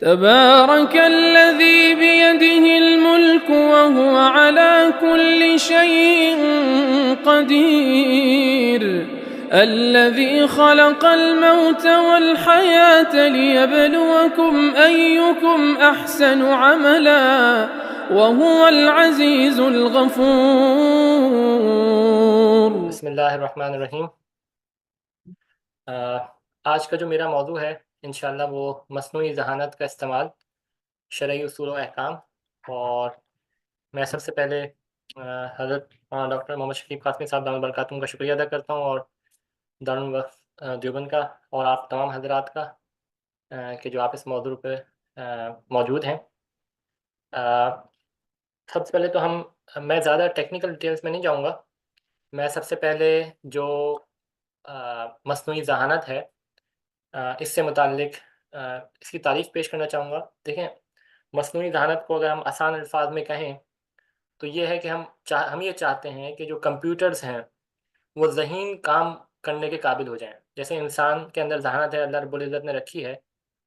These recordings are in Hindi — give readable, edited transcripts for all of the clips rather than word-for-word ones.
तबारकल्लज़ी बियदिहिल मुल्क व हुवा अला कुल्लि शैइन क़दीर अल्लज़ी खलक़ल मौत वल हयात लियब्लुवकुम अय्युकुम अहसनु अमला व हुवल अज़ीज़ुल गफ़ूर। बिस्मिल्लाहिर्रहमानिर्रहीम। आज का जो मेरा मौजू है इंशाअल्लाह वो मस्नूई ज़हानत का इस्तेमाल शरई उसूल व अहकाम। और मैं सबसे पहले हज़रत डॉक्टर मोहम्मद शफ़ीक़ क़ासिमी साहब दामत बरकातुहू का शुक्रिया अदा करता हूँ, और दारुल वक़्फ़ देवबंद का, और आप तमाम हज़रात का कि जो आप इस मौजू पे मौजूद हैं। सबसे पहले तो मैं ज़्यादा टेक्निकल डिटेल्स में नहीं जाऊँगा। मैं सबसे पहले जो मस्नूई ज़हानत है इससे मुताल्लिक़ इसकी तारीफ़ पेश करना चाहूँगा। देखें, मस्नूई ज़हानत को अगर हम आसान अल्फ़ाज़ में कहें तो ये है कि हम ये चाहते हैं कि जो कंप्यूटर्स हैं वो ज़हीन काम करने के काबिल हो जाएँ। जैसे इंसान के अंदर ज़हानत है, अल्लाह रब्बुल इज़्ज़त ने रखी है,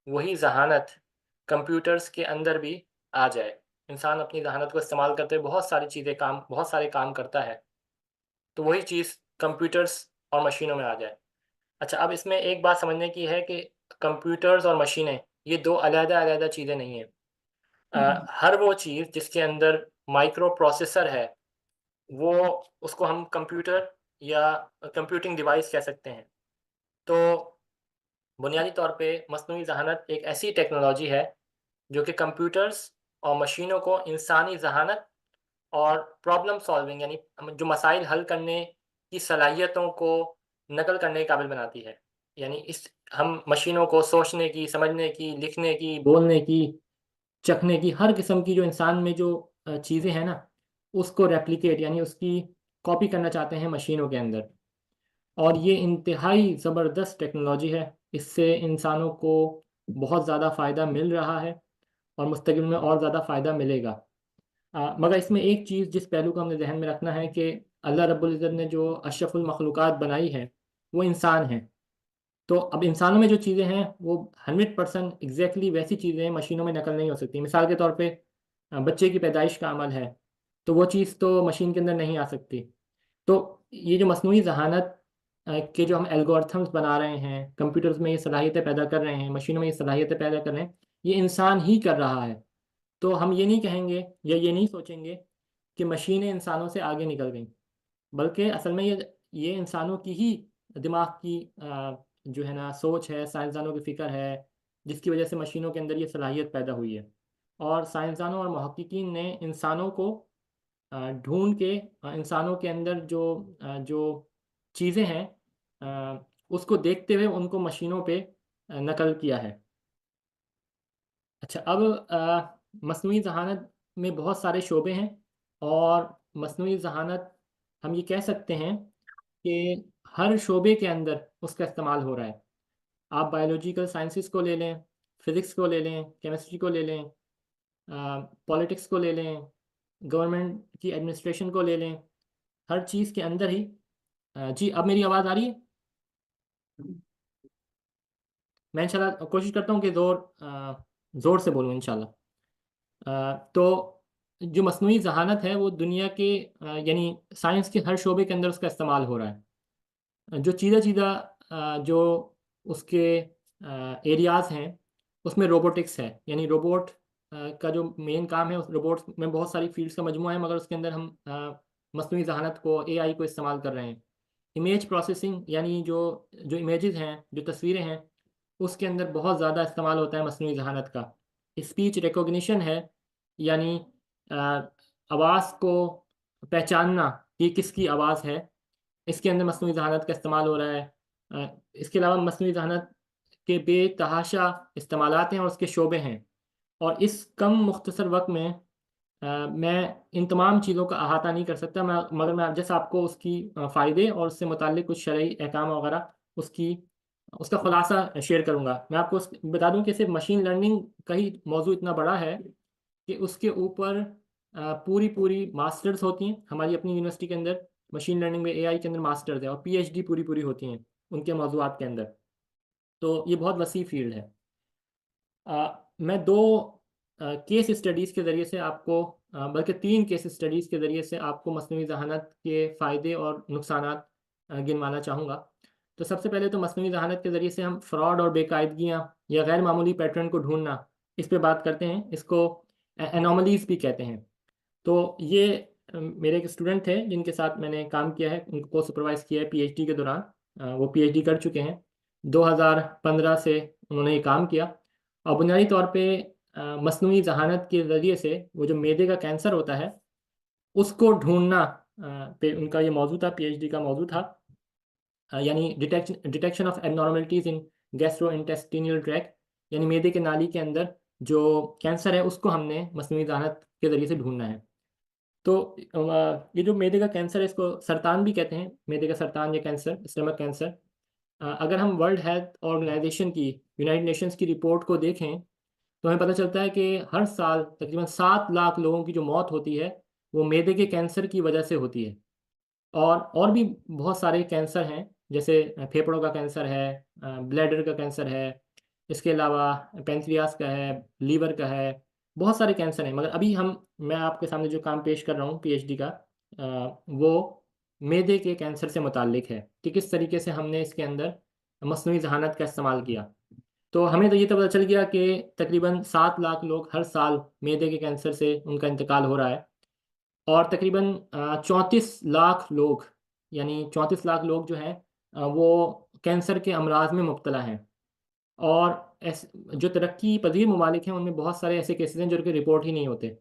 वही ज़हानत कंप्यूटर्स के अंदर भी आ जाए। इंसान अपनी ज़हानत को इस्तेमाल करते हुए बहुत सारे काम करता है, तो वही चीज़ कंप्यूटर्स और मशीनों में आ जाए। अच्छा, अब इसमें एक बात समझने की है कि कंप्यूटर्स और मशीनें ये 2 अलग-अलग चीज़ें नहीं हैं। हर वो चीज़ जिसके अंदर माइक्रो प्रोसेसर है, वो उसको हम कंप्यूटर या कंप्यूटिंग डिवाइस कह सकते हैं। तो बुनियादी तौर पे मस्नूई ज़हानत एक ऐसी टेक्नोलॉजी है जो कि कंप्यूटर्स और मशीनों को इंसानी ज़हानत और प्रॉब्लम सॉल्विंग, यानी जो मसाइल हल करने की सलाहियतों को नकल करने के काबिल बनाती है। यानी इस हम मशीनों को सोचने की, समझने की, लिखने की, बोलने की, चखने की, हर किस्म की जो इंसान में जो चीज़ें हैं ना, उसको रेप्लिकेट यानी उसकी कॉपी करना चाहते हैं मशीनों के अंदर। और ये इंतहाई ज़बरदस्त टेक्नोलॉजी है। इससे इंसानों को बहुत ज़्यादा फ़ायदा मिल रहा है और मुस्तक़बिल में और ज़्यादा फ़ायदा मिलेगा। मगर इसमें एक चीज़ जिस पहलू को हमने ज़हन में रखना है कि अल्लाह रब्बुल इज़्ज़त ने जो अशरफुल मखलूक़ात बनाई है वो इंसान हैं। तो अब इंसानों में जो चीज़ें हैं वो 100% एग्ज़ैक्टली वैसी चीज़ें मशीनों में नकल नहीं हो सकती। मिसाल के तौर पे बच्चे की पैदाइश का अमल है, तो वो चीज़ तो मशीन के अंदर नहीं आ सकती। तो ये जो मस्नूई ज़हानत के जो हम एल्गोरिथम्स बना रहे हैं, कंप्यूटर्स में ये सलाहियतें पैदा कर रहे हैं, मशीनों में ये सलाहियतें पैदा कर रहे हैं, ये इंसान ही कर रहा है। तो हम ये नहीं कहेंगे या ये नहीं सोचेंगे कि मशीनें इंसानों से आगे निकल गईं, बल्कि असल में ये इंसानों की ही दिमाग की जो है ना सोच है, साइंसदानों की फ़िक्र है, जिसकी वजह से मशीनों के अंदर ये सलाहियत पैदा हुई है। और साइंसदानों और मुहक्किकीन ने इंसानों को ढूँढ के इंसानों के अंदर जो चीज़ें हैं उसको देखते हुए उनको मशीनों पे नकल किया है। अच्छा, अब मस्नूई ज़हानत में बहुत सारे शोबे हैं, और मस्नूई ज़हानत हम ये कह सकते हैं कि हर शोबे के अंदर उसका इस्तेमाल हो रहा है। आप बायोलॉजिकल साइंसेज़ को ले लें, फ़िज़िक्स को ले लें, केमिस्ट्री को ले लें, पॉलिटिक्स को ले लें, गवर्नमेंट की एडमिनिस्ट्रेशन को ले लें, हर चीज़ के अंदर ही जी, अब मेरी आवाज़ आ रही है? मैं इंशाल्लाह कोशिश करता हूँ कि ज़ोर से बोलूँ इंशाल्लाह। तो जो मस्नूई ज़हानत है वो दुनिया के यानी साइंस के हर शोबे के अंदर उसका इस्तेमाल हो रहा है। जो चीज़ा-चीज़ा जो उसके एरियाज़ हैं, उसमें रोबोटिक्स है। यानी रोबोट का जो मेन काम है, उस रोबोट्स में बहुत सारी फ़ील्ड्स का मजमूआ है, मगर उसके अंदर हम मस्नूई ज़हानत को, एआई को इस्तेमाल कर रहे हैं। इमेज प्रोसेसिंग यानी जो जो इमेजेस हैं, जो तस्वीरें हैं, उसके अंदर बहुत ज़्यादा इस्तेमाल होता है मस्नूई ज़हानत का। स्पीच रिकॉग्निशन है, यानी अ, आवाज़ को पहचानना कि किसकी आवाज़ है, इसके अंदर मस्नूई ज़हानत का इस्तेमाल हो रहा है। इसके अलावा मस्नूई ज़हानत के बेतहाशा इस्तेमालात हैं और उसके शोबे हैं, और इस कम मुख्तसर वक़्त में मैं इन तमाम चीज़ों का अहाता नहीं कर सकता, मगर मैं जैसे आपको उसकी फ़ायदे और उससे मुताल्लिक़ कुछ शरई अहकाम वगैरह उसकी उसका ख़ुलासा शेयर करूँगा। मैं आपको बता दूँ कि सिर्फ़ मशीन लर्निंग का ही मौज़ू इतना बड़ा है कि उसके ऊपर पूरी-पूरी मास्टर्स होती हैं। हमारी अपनी यूनिवर्सिटी के अंदर मशीन लर्निंग में एआई के अंदर मास्टर्स है, और पीएचडी पूरी-पूरी होती हैं उनके मौज़ूआत के अंदर। तो ये बहुत वसी फ़ील्ड है। मैं 2 केस स्टडीज़ के ज़रिए से आपको बल्कि 3 केस स्टडीज़ के ज़रिए से आपको मस्नूई ज़हानत के फ़ायदे और नुकसानात गिनवाना चाहूँगा। तो सबसे पहले तो मस्नूई ज़हानत के ज़रिए से हम फ्रॉड और बेकायदगियाँ या गैर मामूली पैटर्न को ढूँढना, इस पे बात करते हैं। इसको एनोमलीज़ भी कहते हैं। तो ये मेरे एक स्टूडेंट थे जिनके साथ मैंने काम किया है, उनको सुपरवाइज़ किया है पीएचडी के दौरान। वो पीएचडी कर चुके हैं। 2015 से उन्होंने ये काम किया और बुनियादी तौर पे मस्नूई ज़हानत के ज़रिए से वो जो मैदे का कैंसर होता है, उसको ढूँढना पे उनका ये मौज़ू था, पीएचडी का मौज़ू था। यानी detection of abnormalities in gastrointestinal tract, यानी मैदे के नाली के अंदर जो कैंसर है, उसको हमने मस्नूई ज़हानत के ज़रिए से ढूँढना है। तो ये जो मैदे का कैंसर है, इसको सरतान भी कहते हैं, मैदे का सरतान या कैंसर, स्टमक कैंसर। अगर हम वर्ल्ड हेल्थ ऑर्गेनाइजेशन की, यूनाइटेड नेशंस की रिपोर्ट को देखें, तो हमें पता चलता है कि हर साल तकरीबन 7 लाख लोगों की जो मौत होती है, वो मैदे के कैंसर की वजह से होती है। और भी बहुत सारे कैंसर हैं, जैसे फेफड़ों का कैंसर है, ब्लैडर का कैंसर है, इसके अलावा पैंक्रियास का है, लीवर का है, बहुत सारे कैंसर हैं। मगर अभी मैं आपके सामने जो काम पेश कर रहा हूँ पीएचडी का, वो मैदे के कैंसर से मुताल्लिक है कि किस तरीके से हमने इसके अंदर मस्नूई ज़हानत का इस्तेमाल किया। तो हमें तो ये तो पता चल गया कि तकरीबन 7 लाख लोग हर साल मैदे के कैंसर से उनका इंतकाल हो रहा है। और तकरीबन 34 लाख लोग, यानी 34 लाख लोग जो हैं, वो कैंसर के अमराज में मुब्तला हैं। और जो तरक्की पज़ीर ममालिक हैं, उनमें बहुत सारे ऐसे केसेस हैं जो कि रिपोर्ट ही नहीं होते।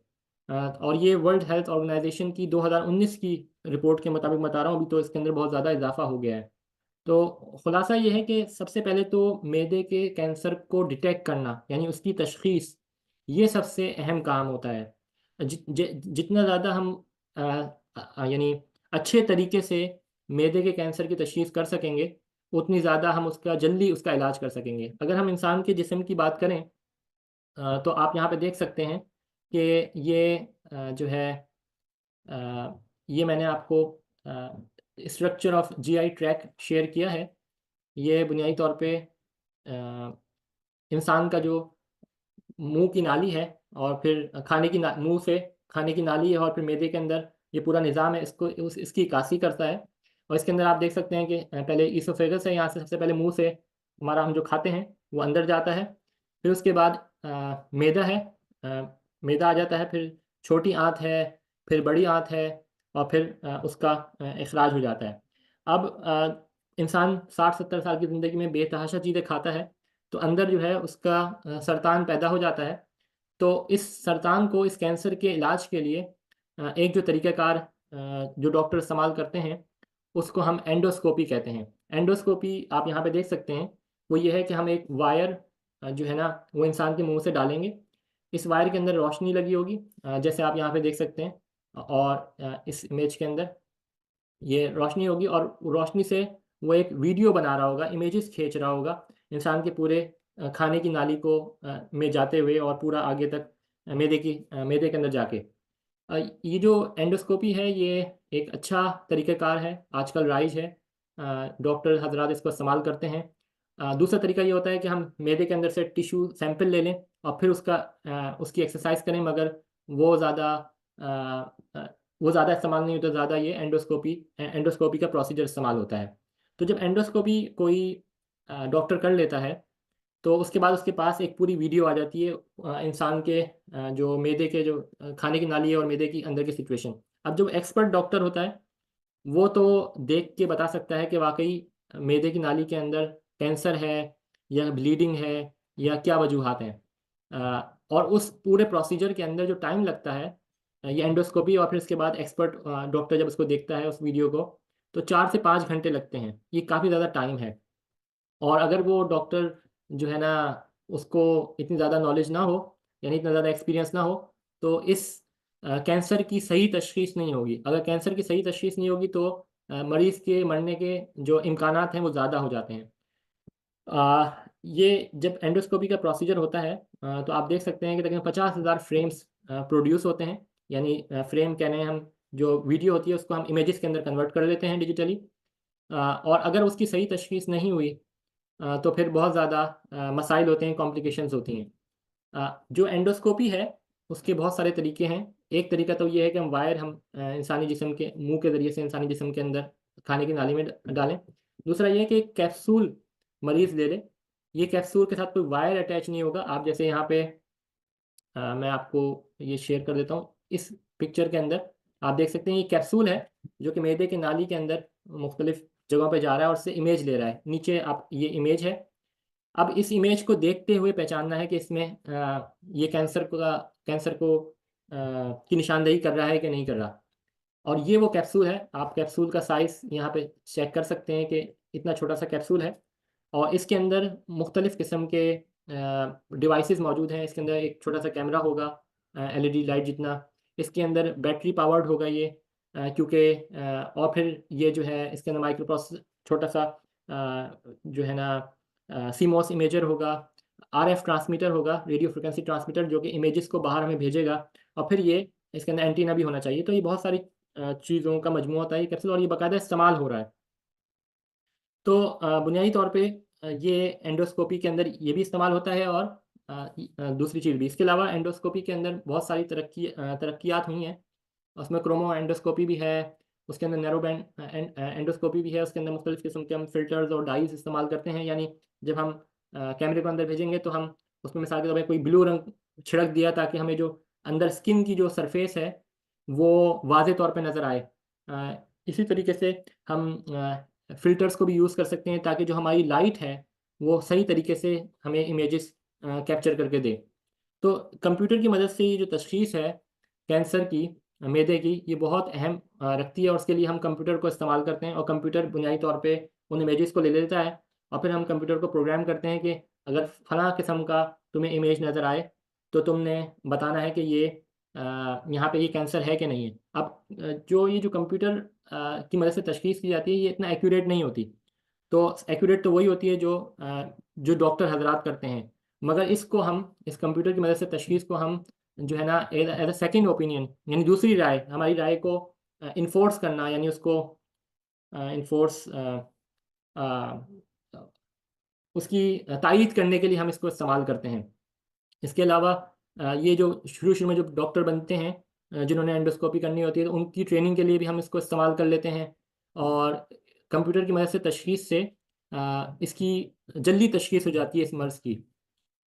और ये वर्ल्ड हेल्थ ऑर्गेनाइजेशन की 2019 की रिपोर्ट के मुताबिक बता रहा हूँ, अभी तो इसके अंदर बहुत ज़्यादा इजाफा हो गया है। तो खुलासा ये है कि सबसे पहले तो मैदे के कैंसर को डिटेक्ट करना, यानी उसकी तशख़ीस, ये सबसे अहम काम होता है। जितना ज़्यादा हम यानी अच्छे तरीके से मैदे के कैंसर की तशख़ीस कर सकेंगे, उतनी ज़्यादा हम उसका जल्दी उसका इलाज कर सकेंगे। अगर हम इंसान के जिस्म की बात करें, तो आप यहाँ पे देख सकते हैं कि ये जो है, ये मैंने आपको structure of GI tract share किया है। ये बुनियादी तौर पे इंसान का जो मुंह की नाली है, और फिर मुंह से खाने की नाली है, और फिर मैदे के अंदर ये पूरा निज़ाम है, इसकी इक्कासी करता है। और इसके अंदर आप देख सकते हैं कि पहले ईसोफेगस है, यहाँ से सबसे पहले मुंह से हमारा हम जो खाते हैं वो अंदर जाता है। फिर उसके बाद मैदा है, मैदा आ जाता है, फिर छोटी आंत है, फिर बड़ी आंत है, और फिर उसका इखराज हो जाता है। अब इंसान 60-70 साल की ज़िंदगी में बेतहाशा चीज़ें खाता है, तो अंदर जो है उसका सरतान पैदा हो जाता है। तो इस सरतान को, इस कैंसर के इलाज के लिए एक जो तरीक़ाकार जो डॉक्टर इस्तेमाल करते हैं, उसको हम एंडोस्कोपी कहते हैं। एंडोस्कोपी आप यहाँ पे देख सकते हैं, वो ये है कि हम एक वायर जो है ना, वो इंसान के मुंह से डालेंगे। इस वायर के अंदर रोशनी लगी होगी, जैसे आप यहाँ पे देख सकते हैं। और इस इमेज के अंदर ये रोशनी होगी, और रोशनी से वो एक वीडियो बना रहा होगा, इमेजेस खींच रहा होगा इंसान के पूरे खाने की नाली को में जाते हुए, और पूरा आगे तक मैदे के अंदर जाके। ये जो एंडोस्कोपी है, ये एक अच्छा तरीक़ाकार है, आजकल राइज है। डॉक्टर हज़रात इसको इस्तेमाल करते हैं। दूसरा तरीका ये होता है कि हम मैदे के अंदर से टिश्यू सैंपल ले लें, और फिर उसकी एक्सरसाइज करें, मगर वो ज़्यादा अ, वो ज़्यादा इस्तेमाल नहीं होता, ज़्यादा ये एंडोस्कोपी का प्रोसीजर इस्तेमाल होता है। तो जब एंडोस्कोपी कोई डॉक्टर कर लेता है, तो उसके बाद उसके पास एक पूरी वीडियो आ जाती है इंसान के जो मैदे के जो खाने की नाली है और मैदे की अंदर की सिचुएशन। अब जो एक्सपर्ट डॉक्टर होता है, वो तो देख के बता सकता है कि वाक़ई मैदे की नाली के अंदर कैंसर है, या ब्लीडिंग है, या क्या वजूहात हैं। और उस पूरे प्रोसीजर के अंदर जो टाइम लगता है, ये एंडोस्कोपी, और फिर इसके बाद एक्सपर्ट डॉक्टर जब उसको देखता है उस वीडियो को, तो 4 से 5 घंटे लगते हैं। ये काफ़ी ज़्यादा टाइम है। और अगर वो डॉक्टर जो है ना, उसको इतनी ज़्यादा नॉलेज ना हो, यानी इतना ज़्यादा एक्सपीरियंस ना हो, तो इस कैंसर की सही तशख़ीस नहीं होगी। अगर कैंसर की सही तशख़ीस नहीं होगी, तो मरीज़ के मरने के जो इम्कानात हैं, वो ज़्यादा हो जाते हैं। ये जब एंडोस्कोपी का प्रोसीजर होता है, तो आप देख सकते हैं कि तकरीबन 50,000 फ्रेम्स प्रोड्यूस होते हैं। यानी फ्रेम कह रहे हैं हम, जो वीडियो होती है उसको हम इमेजेस के अंदर कन्वर्ट कर लेते हैं डिजिटली। और अगर उसकी सही तशख़ीस नहीं हुई, तो फिर बहुत ज़्यादा मसाइल होते हैं, कॉम्प्लिकेशंस होती हैं। जो एंडोस्कोपी है उसके बहुत सारे तरीके हैं। एक तरीका तो ये है कि हम वायर इंसानी जिस्म के मुंह के ज़रिए से इंसानी जिस्म के अंदर खाने की नाली में डालें। दूसरा ये है कि एक कैप्सूल मरीज़ ले ले। ये कैप्सूल के साथ कोई वायर अटैच नहीं होगा। आप जैसे यहाँ पे मैं आपको ये शेयर कर देता हूँ। इस पिक्चर के अंदर आप देख सकते हैं ये कैप्सूल है जो कि मैदे की नाली के अंदर मुख्तलिफ जगहों पे जा रहा है और उससे इमेज ले रहा है। नीचे आप ये इमेज है। अब इस इमेज को देखते हुए पहचानना है कि इसमें ये कैंसर को की निशानदेही कर रहा है कि नहीं कर रहा। और ये वो कैप्सूल है। आप कैप्सूल का साइज़ यहाँ पे चेक कर सकते हैं कि इतना छोटा सा कैप्सूल है और इसके अंदर मुख्तलिफ़ किस्म के डिवाइसेस मौजूद हैं। इसके अंदर एक छोटा सा कैमरा होगा एलईडी लाइट जितना। इसके अंदर बैटरी पावर्ड होगा ये क्योंकि और फिर ये जो है इसके अंदर माइक्रो प्रोसेसर छोटा सा जो है ना सीमॉस इमेजर होगा। आरएफ ट्रांसमीटर होगा, रेडियो फ्रिक्वेंसी ट्रांसमीटर, जो कि इमेजेस को बाहर हमें भेजेगा। और फिर ये इसके अंदर एंटीना भी होना चाहिए। तो ये बहुत सारी चीज़ों का मजमूआ होता है ये कैप्सूल और ये बाकायदा इस्तेमाल हो रहा है। तो बुनियादी तौर पे ये एंडोस्कोपी के अंदर ये भी इस्तेमाल होता है और दूसरी चीज़ भी। इसके अलावा एंडोस्कोपी के अंदर बहुत सारी तरक्कियात हुई हैं। उसमें क्रोमो एंडोस्कोपी भी है, उसके अंदर नैरो बैंड एंडोस्कोपी भी है। उसके अंदर मुख्तलिफ़ किस्म के हम फ़िल्टर्स और डाइज़ इस्तेमाल करते हैं। यानी जब हम कैमरे को अंदर भेजेंगे तो हम उसमें मिसाल के तौर पे कोई ब्लू रंग छिड़क दिया ताकि हमें जो अंदर स्किन की जो सरफेस है वो वाज़े तौर पे नज़र आए। इसी तरीके से हम फ़िल्टर्स को भी यूज़ कर सकते हैं ताकि जो हमारी लाइट है वो सही तरीके से हमें इमेजेस कैप्चर करके दे। तो कंप्यूटर की मदद से ये जो तशख़ीस है कैंसर की मैदे की, ये बहुत अहम रखती है और उसके लिए हम कंप्यूटर को इस्तेमाल करते हैं और कंप्यूटर बुनियादी तौर पे उन इमेजेस को ले लेता है और फिर हम कंप्यूटर को प्रोग्राम करते हैं कि अगर फ़लाँ किस्म का तुम्हें इमेज नज़र आए तो तुमने बताना है कि ये यहाँ पे ये कैंसर है कि नहीं है। अब जो ये जो कंप्यूटर की मदद से तशख़ीस की जाती है ये इतना एक्यूरेट नहीं होती। तो एक्यूरेट तो वही होती है जो डॉक्टर हज़रात करते हैं। मगर इसको हम इस कंप्यूटर की मदद से तशख़ीस को हम जो है ना एज़ अ सेकंड ओपिनियन यानी दूसरी राय, हमारी राय को इन्फोर्स करना यानी उसको इन्फोर्स उसकी तायीद करने के लिए हम इसको इस्तेमाल करते हैं। इसके अलावा ये जो शुरू-शुरू में जो डॉक्टर बनते हैं जिन्होंने एंडोस्कोपी करनी होती है तो उनकी ट्रेनिंग के लिए भी हम इसको इस्तेमाल कर लेते हैं। और कंप्यूटर की मदद से तशख़ीस से इसकी जल्दी तशख़ीस हो जाती है इस मर्ज़ की।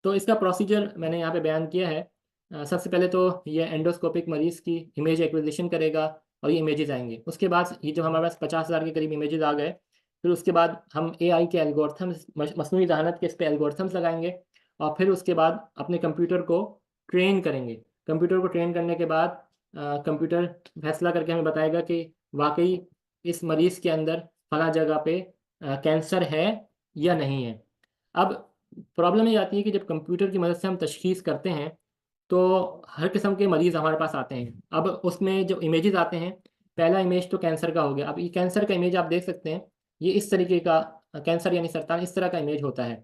तो इसका प्रोसीजर मैंने यहाँ पे बयान किया है। सबसे पहले तो ये एंडोस्कोपिक मरीज़ की इमेज एक्विज़िशन करेगा और ये इमेजेस आएँगे। उसके बाद ये जो हमारे पास 50,000 के करीब इमेजेस आ गए, फिर उसके बाद हम एआई के एल्गोरिथम्स मस्नूई ज़हानत के इस पे एल्गोरिथम्स लगाएँगे और फिर उसके बाद अपने कंप्यूटर को ट्रेन करेंगे। कंप्यूटर को ट्रेन करने के बाद कंप्यूटर फैसला करके हमें बताएगा कि वाक़ई इस मरीज़ के अंदर फ़लाँ जगह पे कैंसर है या नहीं है। अब प्रॉब्लम ये आती है कि जब कंप्यूटर की मदद से हम तशख़ीस करते हैं, तो हर किस्म के मरीज़ हमारे पास आते हैं। अब उसमें जो इमेजेस आते हैं, पहला इमेज तो कैंसर का हो गया। अब ये कैंसर का इमेज आप देख सकते हैं, ये इस तरीके का कैंसर यानी सरतान इस तरह का इमेज होता है।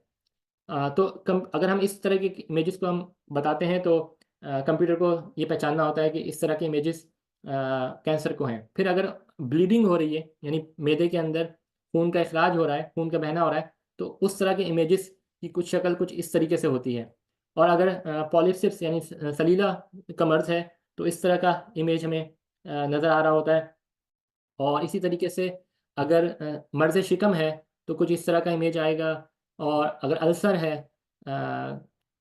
तो अगर हम इस तरह के इमेजेस को हम बताते हैं तो कंप्यूटर को ये पहचानना होता है कि इस तरह के इमेजेस कैंसर को हैं। फिर अगर ब्लीडिंग हो रही है, यानी मैदे के अंदर खून का इखराज हो रहा है, खून का बहना हो रहा है, तो उस तरह के इमेजेस की कुछ शक्ल कुछ इस तरीके से होती है। और अगर पॉलिसिस यानी सलीला का मर्ज़ है, तो इस तरह का इमेज हमें नज़र आ रहा होता है। और इसी तरीके से अगर मर्ज़ शिकम है, तो कुछ इस तरह का इमेज आएगा। और अगर अल्सर है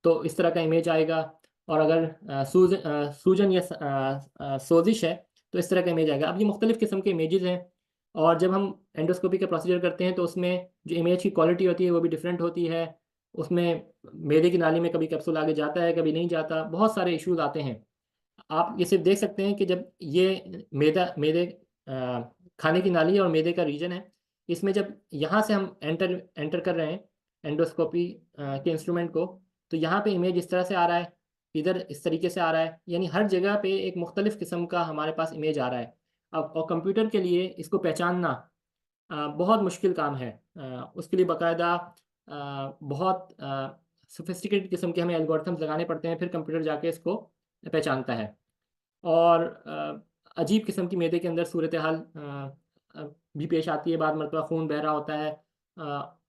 तो इस तरह का इमेज आएगा। और अगर सूजन या सोज़िश है, तो इस तरह का इमेज आएगा। अब ये मुख्तलिफ़ किस्म के इमेजेस हैं और जब हम एंडोस्कोपी का प्रोसीजर करते हैं, तो उसमें जो इमेज की क्वालिटी होती है, वो भी डिफरेंट होती है। उसमें मैदे की नाली में कभी कैप्सूल आगे जाता है, कभी नहीं जाता, बहुत सारे इश्यूज़ आते हैं। आप ये सिर्फ़ देख सकते हैं कि जब ये मैदे खाने की नाली और मैदे का रीजन है, इसमें जब यहाँ से हम एंटर एंटर कर रहे हैं एंडोस्कोपी के इंस्ट्रूमेंट को, तो यहाँ पे इमेज इस तरह से आ रहा है, इधर इस तरीके से आ रहा है, यानी हर जगह पे एक मुख्तलिफ़ किस्म का हमारे पास इमेज आ रहा है। अब और कंप्यूटर के लिए इसको पहचानना बहुत मुश्किल काम है। उसके लिए बाकायदा बहुत सोफिस्टिकेटेड किस्म के हमें एल्गोरिथम्स लगाने पड़ते हैं, फिर कंप्यूटर जाके इसको पहचानता है। और अजीब किस्म की मैदे के अंदर सूरत-ए-हाल भी पेश आती है, बाद मरतबा खून बह रहा होता है।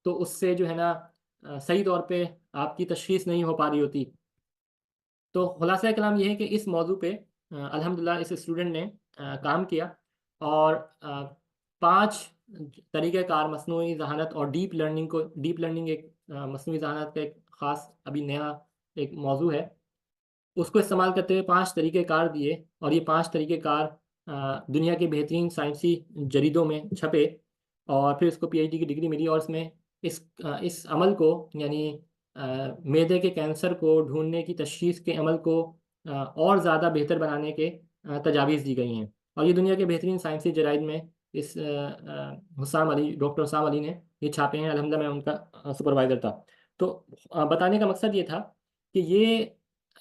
तो उससे जो है ना सही तौर पे आपकी तशख़ीस नहीं हो पा रही होती। तो खुलासा कलाम ये है कि इस मौजू पे अल्हम्दुलिल्लाह इस स्टूडेंट ने काम किया और 5 तरीक़ेकार मस्नूई ज़हानत और डीप लर्निंग एक मस्नूई ज़हानत का एक ख़ास अभी नया एक मौजू है। उसको इस्तेमाल करते हुए 5 तरीक़ेकार दिए और ये 5 तरीक़ेकार दुनिया के बेहतरीन साइंसी जरीदों में छपे और फिर उसको पीएचडी की डिग्री मिली और इसमें इस अमल को यानी मैदे के कैंसर को ढूँढने की तशख़ीस के अमल को और ज़्यादा बेहतर बनाने के तजावीज़ दी गई हैं। और ये दुनिया के बेहतरीन साइंसी जराइद में इस डॉक्टर हुस्साम अली ने ये छापे हैं। अल्हम्दुलिल्लाह मैं उनका सुपरवाइज़र था। तो बताने का मकसद ये था कि ये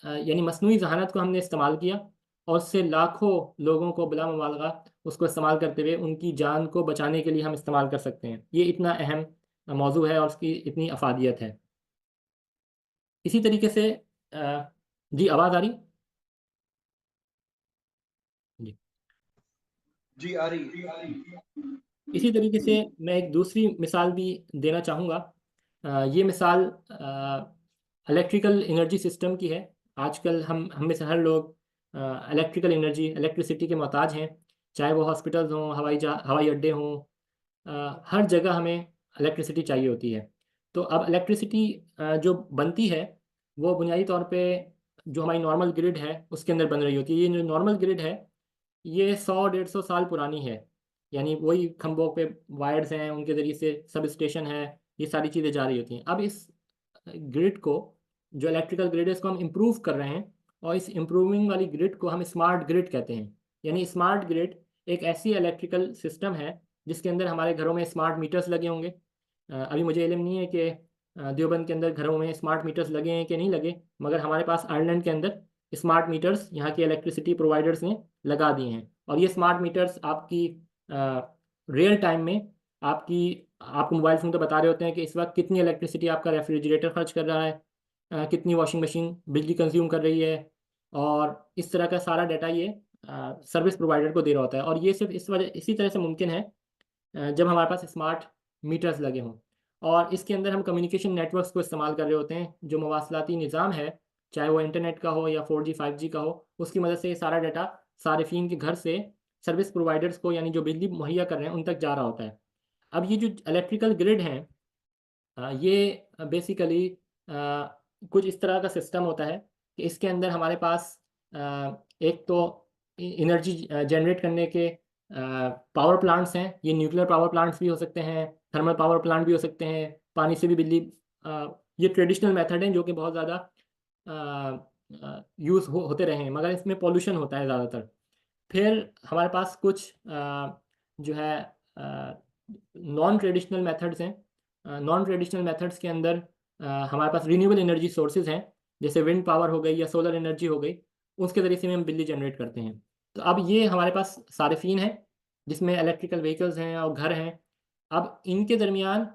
यानी मस्नूई ज़हानत को हमने इस्तेमाल किया और उससे लाखों लोगों को बिला मुबालगा उसको इस्तेमाल करते हुए उनकी जान को बचाने के लिए हम इस्तेमाल कर सकते हैं। ये इतना अहम मौजू है और उसकी इतनी अफ़ादियत है। इसी तरीके से जी आवाज़ आ रही? जी। जी, आ रही। इसी तरीके से मैं एक दूसरी मिसाल भी देना चाहूँगा। ये मिसाल इलेक्ट्रिकल एनर्जी सिस्टम की है। आजकल हम में से हर लोग इलेक्ट्रिसिटी के मोहताज हैं, चाहे वो हॉस्पिटल्स हों, हवाई अड्डे हों, हर जगह हमें इलेक्ट्रिसिटी चाहिए होती है। तो अब इलेक्ट्रिसिटी जो बनती है, वो बुनियादी तौर पे जो हमारी नॉर्मल ग्रिड है, उसके अंदर बन रही होती है। ये जो नॉर्मल ग्रिड है, ये 100-150 साल पुरानी है। यानी वही खंभों पे वायर्स हैं, उनके ज़रिए से सब स्टेशन है, ये सारी चीज़ें जा रही होती हैं। अब इस ग्रिड को, जो इलेक्ट्रिकल ग्रिड है, इसको हम इम्प्रूव कर रहे हैं और इस इम्प्रूविंग वाली ग्रिड को हम स्मार्ट ग्रिड कहते हैं। यानी स्मार्ट ग्रिड एक ऐसी इलेक्ट्रिकल सिस्टम है जिसके अंदर हमारे घरों में स्मार्ट मीटर्स लगे होंगे। अभी मुझे इल्म नहीं है कि देवबंद के अंदर घरों में स्मार्ट मीटर्स लगे हैं कि नहीं लगे, मगर हमारे पास आयरलैंड के अंदर स्मार्ट मीटर्स यहाँ के इलेक्ट्रिसिटी प्रोवाइडर्स ने लगा दिए हैं। और ये स्मार्ट मीटर्स आपकी रियल टाइम में आपको मोबाइल फ़ोन तो बता रहे होते हैं कि इस वक्त कितनी इलेक्ट्रिसिटी आपका रेफ्रिजरेटर खर्च कर रहा है, कितनी वॉशिंग मशीन बिजली कंज्यूम कर रही है, और इस तरह का सारा डाटा ये सर्विस प्रोवाइडर को दे रहा होता है। और ये सिर्फ इसी तरह से मुमकिन है जब हमारे पास स्मार्ट मीटर्स लगे हों और इसके अंदर हम कम्युनिकेशन नेटवर्क्स को इस्तेमाल कर रहे होते हैं। जो मवासलाती निज़ाम है, चाहे वो इंटरनेट का हो या 4G 5G का हो, उसकी मदद से ये सारा डाटा सार्फिन के घर से सर्विस प्रोवाइडर्स को, यानी जो बिजली मुहैया कर रहे हैं, उन तक जा रहा होता है। अब ये जो इलेक्ट्रिकल ग्रिड हैं, ये बेसिकली कुछ इस तरह का सिस्टम होता है कि इसके अंदर हमारे पास एक तो एनर्जी जनरेट करने के पावर प्लांट्स हैं। ये न्यूक्लियर पावर प्लांट्स भी हो सकते हैं, थर्मल पावर प्लांट भी हो सकते हैं, पानी से भी बिजली। ये ट्रेडिशनल मेथड हैं जो कि बहुत ज़्यादा होते रहे हैं, मगर इसमें पॉल्यूशन होता है ज़्यादातर। फिर हमारे पास कुछ जो है नॉन ट्रेडिशनल मेथड्स हैं। नॉन ट्रेडिशनल मेथड्स के अंदर हमारे पास रिन्यूएबल एनर्जी सोर्सेज हैं, जैसे विंड पावर हो गई या सोलर एनर्जी हो गई, उसके ज़रिए से हम बिजली जनरेट करते हैं। तो अब ये हमारे पास सार्फिन हैं जिसमें इलेक्ट्रिकल व्हीकल्स हैं और घर हैं। अब इनके दरमियान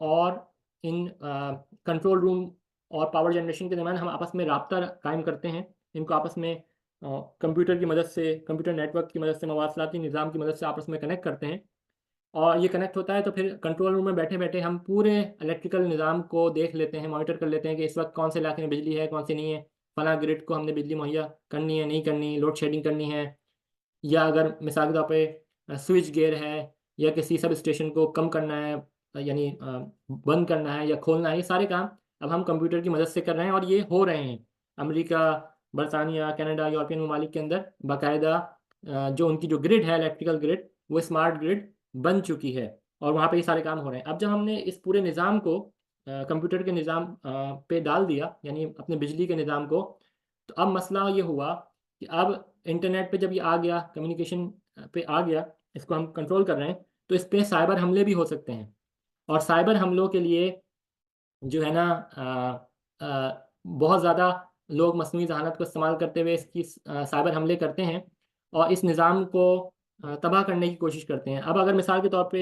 और इन कंट्रोल रूम और पावर जनरेशन के दरमियान हम आपस में राब्ता कायम करते हैं। इनको आपस में कंप्यूटर की मदद से, कंप्यूटर नेटवर्क की मदद से, मवासलाती निज़ाम की मदद से आपस में कनेक्ट करते हैं। और ये कनेक्ट होता है तो फिर कंट्रोल रूम में बैठे-बैठे हम पूरे इलेक्ट्रिकल निज़ाम को देख लेते हैं, मॉनिटर कर लेते हैं कि इस वक्त कौन से इलाके में बिजली है, कौन सी नहीं है, फलाँ ग्रिड को हमने बिजली मुहैया करनी है, नहीं करनी, लोड शेडिंग करनी है, या अगर मिसाल के तौर पे स्विच गियर है या किसी सब स्टेशन को कम करना है, यानी बंद करना है या खोलना है, ये सारे काम अब हम कंप्यूटर की मदद से कर रहे हैं और ये हो रहे हैं। अमेरिका, बरतानिया, कनाडा, यूरोपियन ममालिक के अंदर बाकायदा जो उनकी जो ग्रिड है, इलेक्ट्रिकल ग्रिड, वो स्मार्ट ग्रिड बन चुकी है और वहाँ पे ये सारे काम हो रहे हैं। अब जब हमने इस पूरे निज़ाम को कंप्यूटर के निज़ाम पे डाल दिया, यानी अपने बिजली के निज़ाम को, तो अब मसला ये हुआ कि अब इंटरनेट पे जब ये आ गया, कम्युनिकेशन पे आ गया, इसको हम कंट्रोल कर रहे हैं, तो इस पे साइबर हमले भी हो सकते हैं। और साइबर हमलों के लिए जो है ना बहुत ज़्यादा लोग मस्नूई ज़हानत को इस्तेमाल करते हुए इसकी साइबर हमले करते हैं और इस निज़ाम को तबाह करने की कोशिश करते हैं। अब अगर मिसाल के तौर पे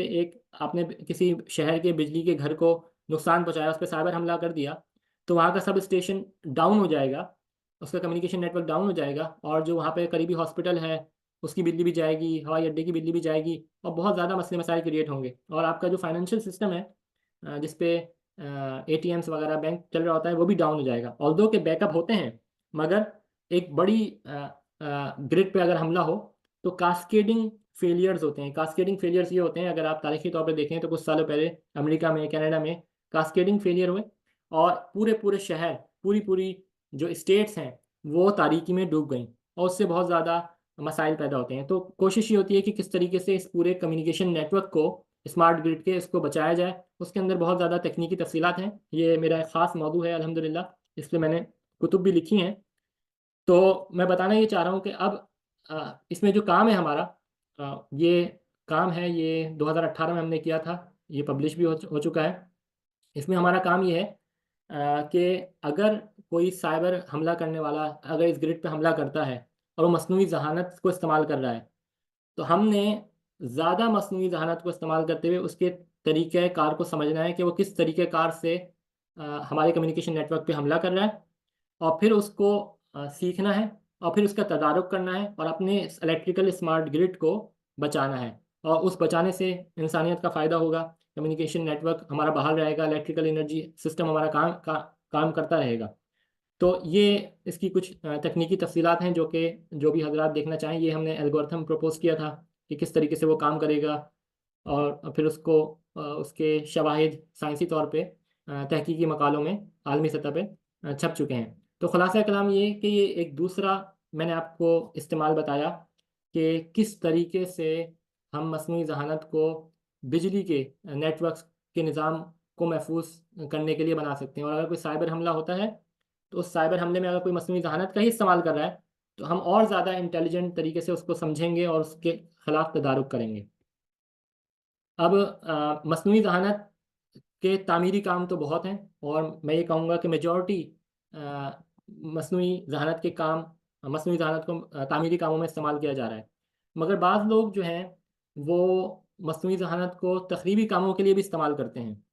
आपने किसी शहर के बिजली के घर को नुकसान पहुँचाया, उस पे साइबर हमला कर दिया, तो वहाँ का सब स्टेशन डाउन हो जाएगा, उसका कम्युनिकेशन नेटवर्क डाउन हो जाएगा और जो वहाँ पे करीबी हॉस्पिटल है, उसकी बिजली भी जाएगी, हवाई अड्डे की बिजली भी जाएगी और बहुत ज़्यादा मसले मसाइल क्रिएट होंगे। और आपका जो फाइनेंशियल सिस्टम है जिस पे एटीएम्स वगैरह बैंक चल रहा होता है, वो भी डाउन हो जाएगा। ऑल्दो के बैकअप होते हैं, मगर एक बड़ी ग्रिड पे अगर हमला हो तो कास्केडिंग फेलियर्स होते हैं। कास्केडिंग फेलियर्स ये होते हैं, अगर आप तारीखी तौर पे देखें तो कुछ सालों पहले अमेरिका में, कनाडा में कास्केडिंग फेलियर हुए और पूरे पूरे शहर, पूरी पूरी जो स्टेट्स हैं वो तारीकी में डूब गई और उससे बहुत ज़्यादा मसाइल पैदा होते हैं। तो कोशिश ये होती है कि किस तरीके से इस पूरे कम्युनिकेशन नेटवर्क को, स्मार्ट ग्रिड के, इसको बचाया जाए। उसके अंदर बहुत ज़्यादा तकनीकी तफसीलात हैं। ये मेरा एक ख़ास मौजू है अल्हम्दुलिल्लाह, इस पर मैंने कुतुब भी लिखी हैं। तो मैं बताना ये चाह रहा हूँ कि अब इसमें जो काम है हमारा, ये काम है, ये 2018 में हमने किया था, ये पब्लिश भी हो चुका है। इसमें हमारा काम ये है कि अगर कोई साइबर हमला करने वाला अगर इस ग्रिड पे हमला करता है और वो मसनूई जहानत को इस्तेमाल कर रहा है, तो हमने ज़्यादा मसनूई जहानत को इस्तेमाल करते हुए उसके तरीक़े कार को समझना है कि वो किस तरीक़े कार से हमारे कम्युनिकेशन नेटवर्क पे हमला कर रहा है, और फिर उसको सीखना है और फिर उसका तदारुक करना है और अपने इलेक्ट्रिकल स्मार्ट ग्रिड को बचाना है। और उस बचाने से इंसानियत का फ़ायदा होगा, कम्युनिकेशन नेटवर्क हमारा बहाल रहेगा, इलेक्ट्रिकल एनर्जी सिस्टम हमारा काम करता रहेगा। तो ये इसकी कुछ तकनीकी तफसीलात हैं जो भी हजरात देखना चाहें, ये हमने एल्गोरिथम प्रपोज़ किया था कि किस तरीके से वो काम करेगा, और फिर उसको उसके शवाहिद साइंसी तौर पे तहकीकी मकालों में आलमी सतह पे छप चुके हैं। तो ख़ुलासा कलाम ये कि ये एक दूसरा मैंने आपको इस्तेमाल बताया कि किस तरीके से हम मसनूई जहानत को बिजली के नेटवर्क्स के निज़ाम को महफूज करने के लिए बना सकते हैं। और अगर कोई साइबर हमला होता है तो उस साइबर हमले में अगर कोई मसनूई जहानत का ही इस्तेमाल कर रहा है तो हम और ज़्यादा इंटेलिजेंट तरीके से उसको समझेंगे और उसके ख़िलाफ़ तदारुक करेंगे। अब मसनूई जहानत के तामीरी काम तो बहुत हैं, और मैं ये कहूँगा कि मेजॉरिटी मसनूई जहानत के काम, मसनूई जहानत को तामीरी कामों में इस्तेमाल किया जा रहा है। मगर बाज़ लोग जो हैं वो मसनूई जहानत को तख़रीबी कामों के लिए भी इस्तेमाल करते हैं।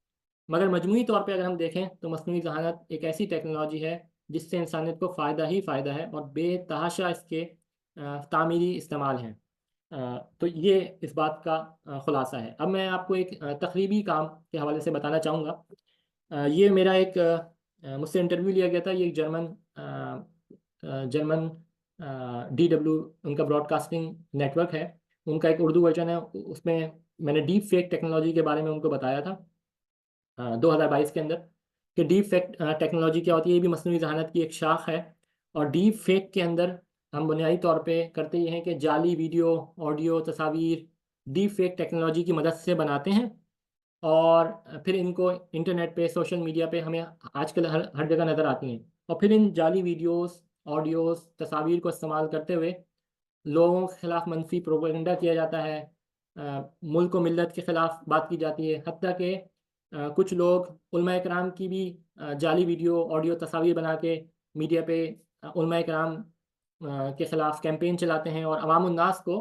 मगर मजमूई तौर पे अगर हम देखें तो मसनूई जहानत एक ऐसी टेक्नोलॉजी है जिससे इंसानियत को फ़ायदा ही फ़ायदा है और बेतहाशा इसके तामीरी इस्तेमाल हैं। तो ये इस बात का ख़ुलासा है। अब मैं आपको एक तक़रीबी काम के हवाले से बताना चाहूँगा। ये मेरा एक मुझसे इंटरव्यू लिया गया था। ये एक जर्मन DW उनका ब्रॉडकास्टिंग नेटवर्क है, उनका एक उर्दू वर्जन है। उसमें मैंने डीप फेक टेक्नोलॉजी के बारे में उनको बताया था 2022 के अंदर कि डीप फेक टेक्नोलॉजी क्या होती है। ये भी मसनूई जहानत की एक शाख है। और डीप फेक के अंदर हम बुनियादी तौर पे करते ये हैं कि जाली वीडियो, ऑडियो, तस्वीर डीप फेक टेक्नोलॉजी की मदद से बनाते हैं और फिर इनको इंटरनेट पे, सोशल मीडिया पे हमें आजकल हर जगह नज़र आती हैं। और फिर इन जाली वीडियोस, ऑडियोस, तस्वीर को इस्तेमाल करते हुए लोगों के ख़िलाफ़ मनफी प्रोपेगेंडा किया जाता है, मुल्क व मिल्लत के ख़िलाफ़ बात की जाती है। हत्ता कि कुछ लोग उलमा इकराम की भी जाली वीडियो, ऑडियो, तस्वीर बना के मीडिया पे उलमा इकराम के ख़िलाफ़ कैंपेन चलाते हैं और अवाम उन्नास को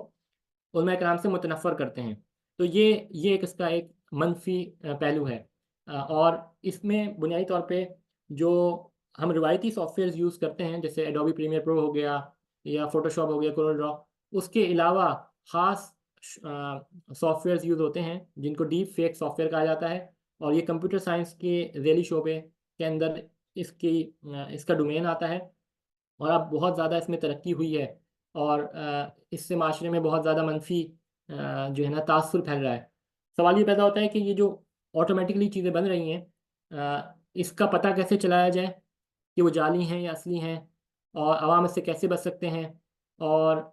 उलमा इकराम से मुतनफ़्फ़र करते हैं। तो ये एक इसका एक मनफी पहलू है। और इसमें बुनियादी तौर पे जो हम रिवायती सॉफ्टवेयर्स यूज़ करते हैं, जैसे एडोबी प्रीमियर प्रो हो गया या फ़ोटोशॉप हो गया, कोरल ड्रॉ, उसके अलावा ख़ास सॉफ्टवेयर्स यूज़ होते हैं जिनको डीप फेक सॉफ्टवेयर कहा जाता है। और ये कंप्यूटर साइंस के ज़ैली शोबे के अंदर इसका डोमेन आता है और अब बहुत ज़्यादा इसमें तरक्की हुई है और इससे माशरे में बहुत ज़्यादा मनफी जो है ना तासुर फैल रहा है। सवाल ये पैदा होता है कि ये जो ऑटोमेटिकली चीज़ें बन रही हैं, इसका पता कैसे चलाया जाए कि वो जाली हैं या असली हैं, और आवाम इससे कैसे बच सकते हैं, और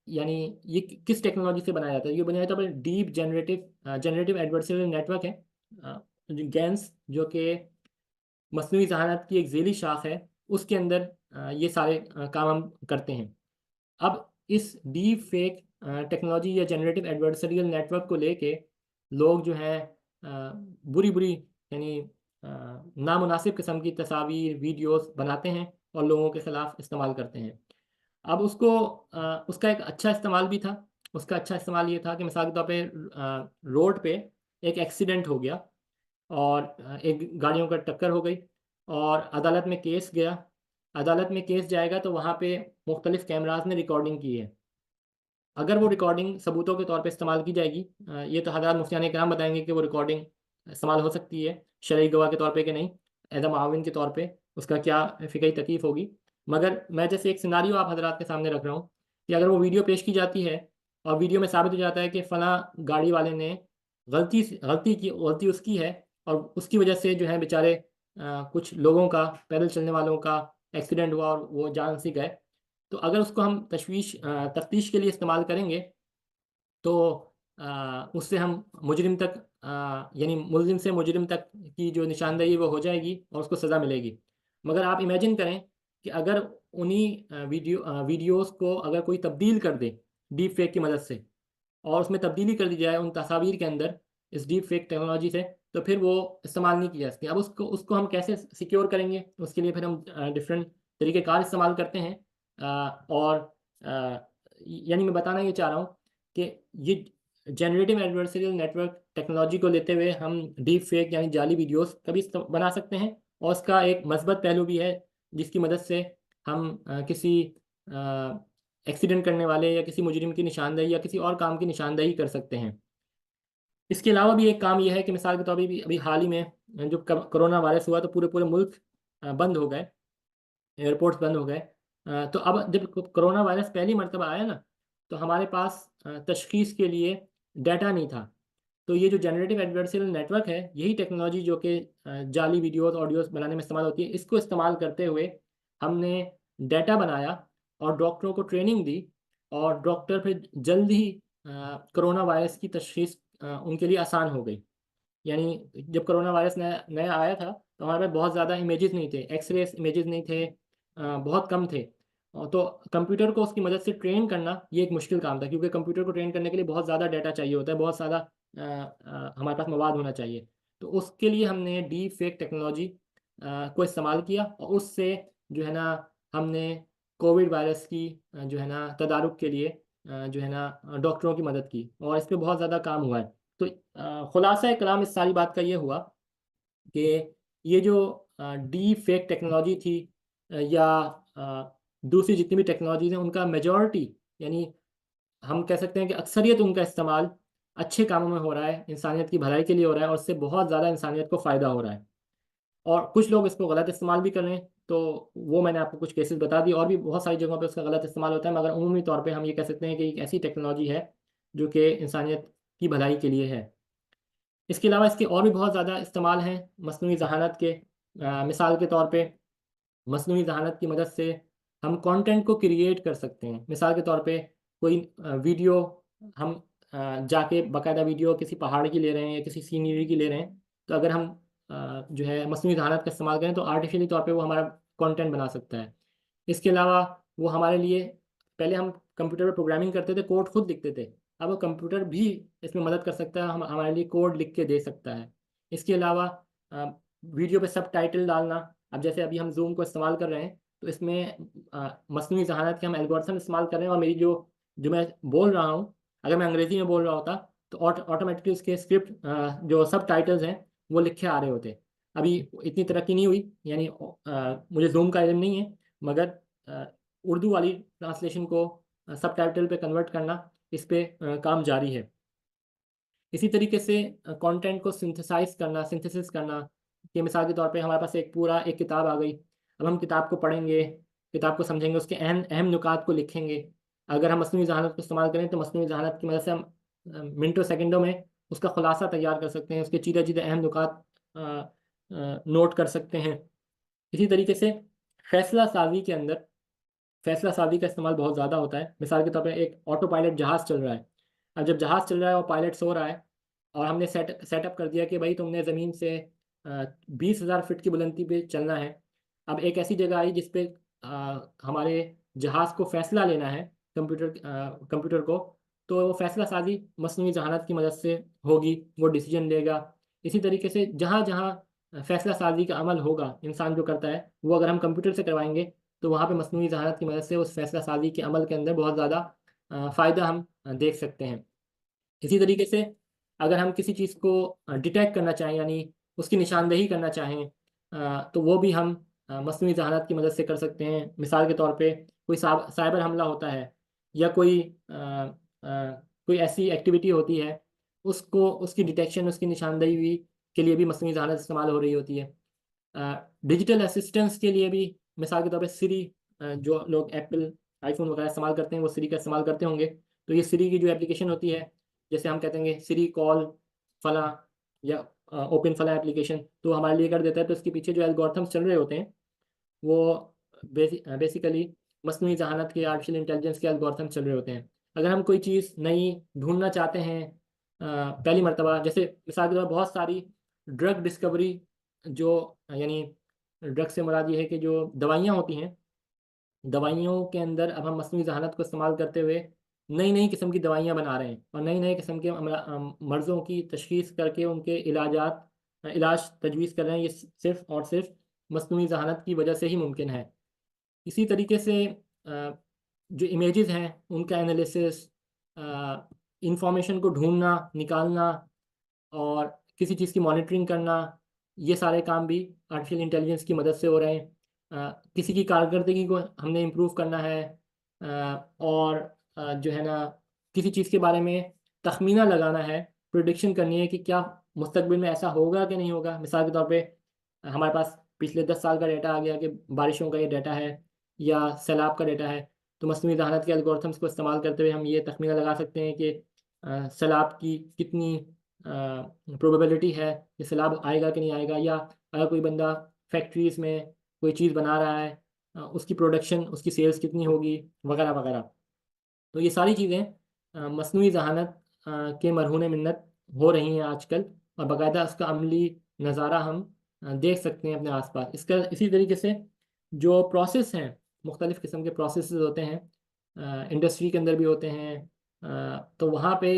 यानी ये किस टेक्नोलॉजी से बनाया जाता है। ये बुनियादी तौर पर डीप जनरेटिव एडवर्सरियल नेटवर्क है, गैंस, जो कि मसनूई जहानत की एक ज़ैली शाख है, उसके अंदर ये सारे काम हम करते हैं। अब इस डीप फेक टेक्नोलॉजी या जनरेटिव एडवर्सरियल नेटवर्क को लेके लोग जो हैं बुरी यानी नामुनासिब किस्म की तस्वीर, वीडियोस बनाते हैं और लोगों के ख़िलाफ़ इस्तेमाल करते हैं। अब उसका एक अच्छा इस्तेमाल भी था। उसका अच्छा इस्तेमाल ये था कि मिसाल के तौर पे रोड पे एक एक्सीडेंट हो गया और एक गाड़ियों का टक्कर हो गई और अदालत में केस गया। अदालत में केस जाएगा तो वहाँ पे मुख्तलिफ़ कैमराज़ ने रिकॉर्डिंग की है। अगर वो रिकॉर्डिंग सबूतों के तौर पे इस्तेमाल की जाएगी, ये तो हज़रात मुफ्तियान इकराम बताएँगे कि वो रिकॉर्डिंग इस्तेमाल हो सकती है शरई गवाह के तौर पे कि नहीं, एज़ अ मुआविन के तौर पे उसका क्या फ़िक़ही तकीफ़ होगी। मगर मैं जैसे एक सिनारियो आप हजरात के सामने रख रहा हूँ कि अगर वो वीडियो पेश की जाती है और वीडियो में साबित हो जाता है कि फ़लाँ गाड़ी वाले ने गलती उसकी है और उसकी वजह से जो है बेचारे कुछ लोगों का, पैदल चलने वालों का एक्सीडेंट हुआ और वो जान से गए, तो अगर उसको हम तफ्तीश के लिए इस्तेमाल करेंगे तो उससे हम मुजरिम तक यानी मुल्ज़िम से मुजरिम तक की जो निशानदेही वो हो जाएगी और उसको सज़ा मिलेगी। मगर आप इमेजिन करें कि अगर उन्हीं वीडियोज़ को अगर कोई तब्दील कर दे डीप फेक की मदद से और उसमें तब्दीली कर दी जाए उन तस्वीर के अंदर इस डीप फेक टेक्नोलॉजी से, तो फिर वो इस्तेमाल नहीं की जा सकती। अब उसको उसको हम कैसे सिक्योर करेंगे? उसके लिए फिर हम डिफरेंट तरीक़ेकार इस्तेमाल करते हैं। और यानी मैं बताना ये चाह रहा हूँ कि ये जनरेटिव एडवर्सरियल नेटवर्क टेक्नोलॉजी को लेते हुए हम डीप फेक यानी जाली वीडियोज़ कभी बना सकते हैं और उसका एक मस्बत पहलू भी है, जिसकी मदद से हम किसी एक्सीडेंट करने वाले या किसी मुजरिम की निशानदेही या किसी और काम की निशानदेही कर सकते हैं। इसके अलावा भी एक काम ये है कि मिसाल के तौर पे भी अभी हाल ही में जो कोरोना वायरस हुआ तो पूरे मुल्क बंद हो गए, एयरपोर्ट्स बंद हो गए। तो अब जब कोरोना वायरस पहली मर्तबा आया ना, तो हमारे पास तशख़ीस के लिए डाटा नहीं था। तो ये जो जनरेटिव एडवर्सरियल नेटवर्क है, यही टेक्नोलॉजी जो कि जाली वीडियोज़, ऑडियोज़ बनाने में इस्तेमाल होती है, इसको इस्तेमाल करते हुए हमने डाटा बनाया और डॉक्टरों को ट्रेनिंग दी और डॉक्टर फिर जल्द ही कोरोना वायरस की तशख़ीस उनके लिए आसान हो गई। यानी जब कोरोना वायरस नया नया आया था, तो हमारे पास बहुत ज़्यादा इमेजेस नहीं थे, एक्स-रेज़ इमेजेस नहीं थे, बहुत कम थे। तो कंप्यूटर को उसकी मदद से ट्रेन करना ये एक मुश्किल काम था क्योंकि कंप्यूटर को ट्रेन करने के लिए बहुत ज़्यादा डाटा चाहिए होता है, बहुत ज़्यादा हमारे पास मवाद होना चाहिए। तो उसके लिए हमने डीप फेक टेक्नोलॉजी को इस्तेमाल किया और उससे जो है ना हमने कोविड वायरस की जो है ना तदारुक के लिए जो है ना डॉक्टरों की मदद की और इस पे बहुत ज़्यादा काम हुआ है। तो खुलासा कलाम इस सारी बात का ये हुआ कि ये जो डीप फेक टेक्नोलॉजी थी या दूसरी जितनी भी टेक्नोलॉजीज़ हैं उनका मेजॉरिटी यानी हम कह सकते हैं कि अक्सरियत उनका इस्तेमाल अच्छे कामों में हो रहा है, इंसानियत की भलाई के लिए हो रहा है और उससे बहुत ज़्यादा इंसानियत को फ़ायदा हो रहा है। और कुछ लोग इसको गलत इस्तेमाल भी कर रहे हैं, तो वो मैंने आपको कुछ केसेस बता दिए और भी बहुत सारी जगहों पे उसका गलत इस्तेमाल होता है, मगर उमूमी तौर पे हम ये कह सकते हैं कि एक ऐसी टेक्नोलॉजी है, जो कि इंसानियत की भलाई के लिए है। इसके अलावा इसके और भी बहुत ज़्यादा इस्तेमाल हैं मस्नूई ज़हानत के। मिसाल के तौर पे मस्नूई ज़हानत की मदद से हम कंटेंट को क्रिएट कर सकते हैं। मिसाल के तौर पे कोई वीडियो हम जाके बाकायदा वीडियो किसी पहाड़ की ले रहे हैं या किसी सीनरी की ले रहे हैं, तो अगर हम जो है मस्नूई ज़हानत का इस्तेमाल करें तो आर्टिफ़िशियली तौर पे वो हमारा कंटेंट बना सकता है। इसके अलावा वो हमारे लिए पहले हम कंप्यूटर पे प्रोग्रामिंग करते थे, कोड खुद लिखते थे। अब कंप्यूटर भी इसमें मदद कर सकता है, हमारे लिए कोड लिख के दे सकता है। इसके अलावा अ, वीडियो पे सबटाइटल डालना, अब जैसे अभी हम ज़ूम को इस्तेमाल कर रहे हैं, तो इसमें मस्नूई ज़हानत के हम एल्गोरिथम इस्तेमाल कर रहे हैं और मेरी जो जो मैं बोल रहा हूँ, अगर मैं अंग्रेज़ी में बोल रहा होता, तो ऑटोमेटिकली उसके स्क्रिप्ट जो सबटाइटल्स हैं, वो लिखे आ रहे होते। अभी इतनी तरक्की नहीं हुई, यानी मुझे ज़ूम का इल्म नहीं है, मगर उर्दू वाली ट्रांसलेशन को सबटाइटल पे कन्वर्ट करना, इस पे काम जारी है। इसी तरीके से कंटेंट को सिंथेसिस करना कि मिसाल के तौर पे हमारे पास एक किताब आ गई। अब हम किताब को पढ़ेंगे, किताब को समझेंगे, उसके अहम अहम नुकात को लिखेंगे। अगर हम मस्नूई ज़हानत को इस्तेमाल करें तो मस्नूई ज़हानत की मदद से हम मिनटों सेकंडों में उसका खुलासा तैयार कर सकते हैं, उसके चीरे-चीरे अहम नुकात नोट कर सकते हैं। इसी तरीके से फ़ैसला साज़ी के अंदर फ़ैसला साज़ी का इस्तेमाल बहुत ज़्यादा होता है। मिसाल के तौर पे एक ऑटो पायलट जहाज़ चल रहा है। अब जब जहाज़ चल रहा है और पायलट सो रहा है और हमने सेटअप कर दिया कि भई तुमने ज़मीन से 20,000 फ़ीट की बुलंदी पे चलना है। अब एक ऐसी जगह आई जिस पे हमारे जहाज़ को फ़ैसला लेना है कंप्यूटर को, तो वो फ़ैसला साज़ी मस्नूई ज़हानत की मदद से होगी, वो डिसीज़न लेगा। इसी तरीके से जहाँ-जहाँ फ़ैसला साज़ी का अमल होगा, इंसान जो करता है, वो अगर हम कंप्यूटर से करवाएँगे तो वहाँ पे मस्नूई ज़हानत की मदद से उस फ़ैसला साज़ी के अमल के अंदर बहुत ज़्यादा फ़ायदा हम देख सकते हैं। इसी तरीके से अगर हम किसी चीज़ को डिटेक्ट करना चाहें यानी उसकी निशानदेही करना चाहें तो वो भी हम मस्नूई ज़हानत की मदद से कर सकते हैं। मिसाल के तौर पे कोई साइबर हमला होता है या कोई ऐसी एक्टिविटी होती है, उसको उसकी डिटेक्शन, उसकी निशानदेही के लिए भी मस्नूई ज़हानत इस्तेमाल हो रही होती है। डिजिटल असिस्टेंस के लिए भी मिसाल के तौर पे सिरी जो लोग एप्पल आईफोन वगैरह इस्तेमाल करते हैं वो सिरी का इस्तेमाल करते होंगे। तो ये सिरी की जो एप्लीकेशन होती है, जैसे हम कहते हैं सिरी कॉल फला या ओपन फला एप्लीकेशन, तो हमारे लिए कर देता है। तो इसके पीछे जो एल्गोरिथम्स चल रहे होते हैं वो बेसिकली मसनूई जहानत के, आर्टिफिशियल इंटेलिजेंस के एल्गोरिथम चल रहे होते हैं। अगर हम कोई चीज़ नई ढूंढना चाहते हैं पहली मर्तबा, जैसे मिसाल के तौर पर बहुत सारी ड्रग डिस्कवरी, जो यानी ड्रग से मुराद ये है कि जो दवाइयाँ होती हैं, दवाइयों के अंदर अब हम मसनूई जहानत को इस्तेमाल करते हुए नई नई किस्म की दवाइयाँ बना रहे हैं और नई नई किस्म के मर्ज़ों की तशख़ीस करके उनके इलाज तजवीज़ कर रहे हैं। ये सिर्फ़ और सिर्फ मसनूई जहानत की वजह से ही मुमकिन है। इसी तरीके से जो इमेजेस हैं उनका एनालिसिस, इंफॉर्मेशन को ढूंढना, निकालना और किसी चीज़ की मॉनिटरिंग करना, ये सारे काम भी आर्टिफिशियल इंटेलिजेंस की मदद से हो रहे हैं। किसी की कारकर्दगी को हमने इम्प्रूव करना है और जो है ना किसी चीज़ के बारे में तखमीना लगाना है, प्रिडिक्शन करनी है कि क्या मुस्तकबिल में ऐसा होगा कि नहीं होगा। मिसाल के तौर पे हमारे पास पिछले 10 साल का डेटा आ गया कि बारिशों का ये डेटा है या सैलाब का डेटा है, तो मसनूई जहानत के एल्गोरिथम्स को इस्तेमाल करते हुए हम ये तखमीना लगा सकते हैं कि सैलाब की कितनी प्रोबेबिलिटी है कि सैलाब आएगा कि नहीं आएगा, या अगर कोई बंदा फैक्ट्रीज़ में कोई चीज़ बना रहा है उसकी प्रोडक्शन, उसकी सेल्स कितनी होगी, वगैरह वगैरह। तो ये सारी चीज़ें मसनूई जहानत के मरहून मिन्नत हो रही हैं आजकल, और बाकायदा उसका अमली नज़ारा हम देख सकते हैं अपने आसपास। इसका इसी तरीके से जो प्रोसेस हैं, मुख्तलिफ़ किस्म के प्रोसेस होते हैं, इंडस्ट्री के अंदर भी होते हैं, तो वहाँ पे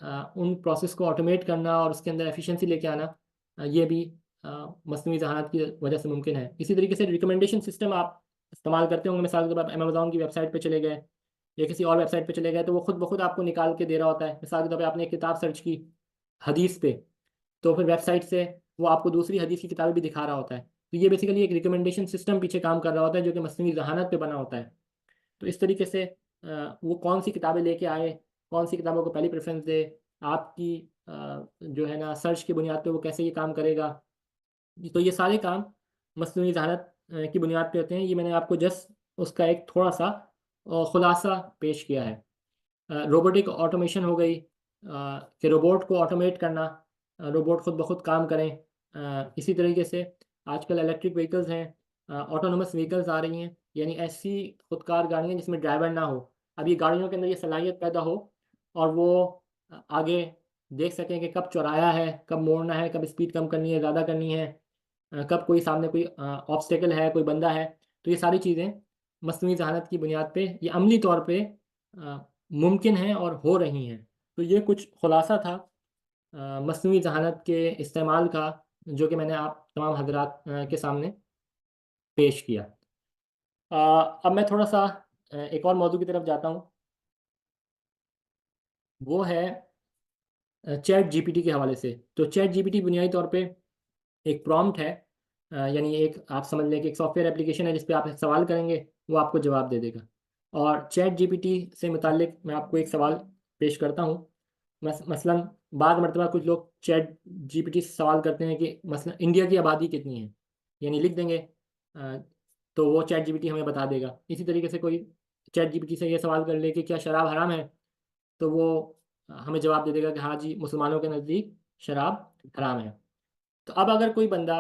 उन प्रोसेस को ऑटोमेट करना और उसके अंदर एफिशिएंसी लेके आना, ये भी मसनूई जहानत की वजह से मुमकिन है। इसी तरीके से रिकमेंडेशन सिस्टम आप इस्तेमाल करते होंगे। मिसाल के तौर पर आप अमेज़न की वेबसाइट पे चले गए या किसी और वेबसाइट पे चले गए, तो वो खुद ब खुद आपको निकाल के दे रहा होता है। मिसाल के तौर पे आपने एक किताब सर्च की हदीस पे, तो फिर वेबसाइट से वो आपको दूसरी हदीस की किताबें भी दिखा रहा होता है। तो ये बेसिकली एक रिकमेंडेशन सिस्टम पीछे काम कर रहा होता है जो कि मसनूई जहानत पे बना होता है। तो इस तरीके से वो कौन सी किताबें लेके आए, कौन सी किताबों को पहली प्रेफरेंस दे, आपकी जो है ना सर्च की बुनियाद पे वो कैसे ये काम करेगा, तो ये सारे काम मसनूई जहानत की बुनियाद पे होते हैं। ये मैंने आपको जस्ट उसका एक थोड़ा सा खुलासा पेश किया है। रोबोटिक ऑटोमेशन हो गई कि रोबोट को ऑटोमेट करना, रोबोट खुद ब खुद काम करें। इसी तरीके से आजकल इलेक्ट्रिक व्हीकल्स हैं, ऑटोनोमस व्हीकल्स आ रही हैं, यानी ऐसी खुदकार गाड़ियाँ जिसमें ड्राइवर ना हो। अब ये गाड़ियों के अंदर ये सलाहियत पैदा हो और वो आगे देख सकें कि कब चौराया है, कब मोड़ना है, कब स्पीड कम करनी है, ज़्यादा करनी है, कब कोई सामने कोई ऑब्स्टेकल है, कोई बंदा है। तो ये सारी चीज़ें मसनूई जहानत की बुनियाद पे ये अमली तौर पे मुमकिन हैं और हो रही हैं। तो ये कुछ खुलासा था मसनूई जहानत के इस्तेमाल का, जो कि मैंने आप तमाम हज़रात के सामने पेश किया। अब मैं थोड़ा-सा एक और मौजू की तरफ जाता हूँ, वो है चैट जीपीटी के हवाले से। तो चैट जीपीटी बुनियादी तौर पे एक प्रॉम्प्ट है, यानी एक आप समझ लें कि एक सॉफ्टवेयर एप्लीकेशन है जिस पे आप एक सवाल करेंगे, वो आपको जवाब दे देगा। और चैट जीपीटी से मुताल्लिक मैं आपको एक सवाल पेश करता हूँ। मसलन बाद मरतबा कुछ लोग चैट जीपीटी से सवाल करते हैं कि मसलन इंडिया की आबादी कितनी है, यानी लिख देंगे तो वो चैट जीपीटी हमें बता देगा। इसी तरीके से कोई चैट जीपीटी से ये सवाल कर ले कि क्या शराब हराम है, तो वो हमें जवाब दे देगा कि हाँ जी, मुसलमानों के नज़दीक शराब हराम है। तो अब अगर कोई बंदा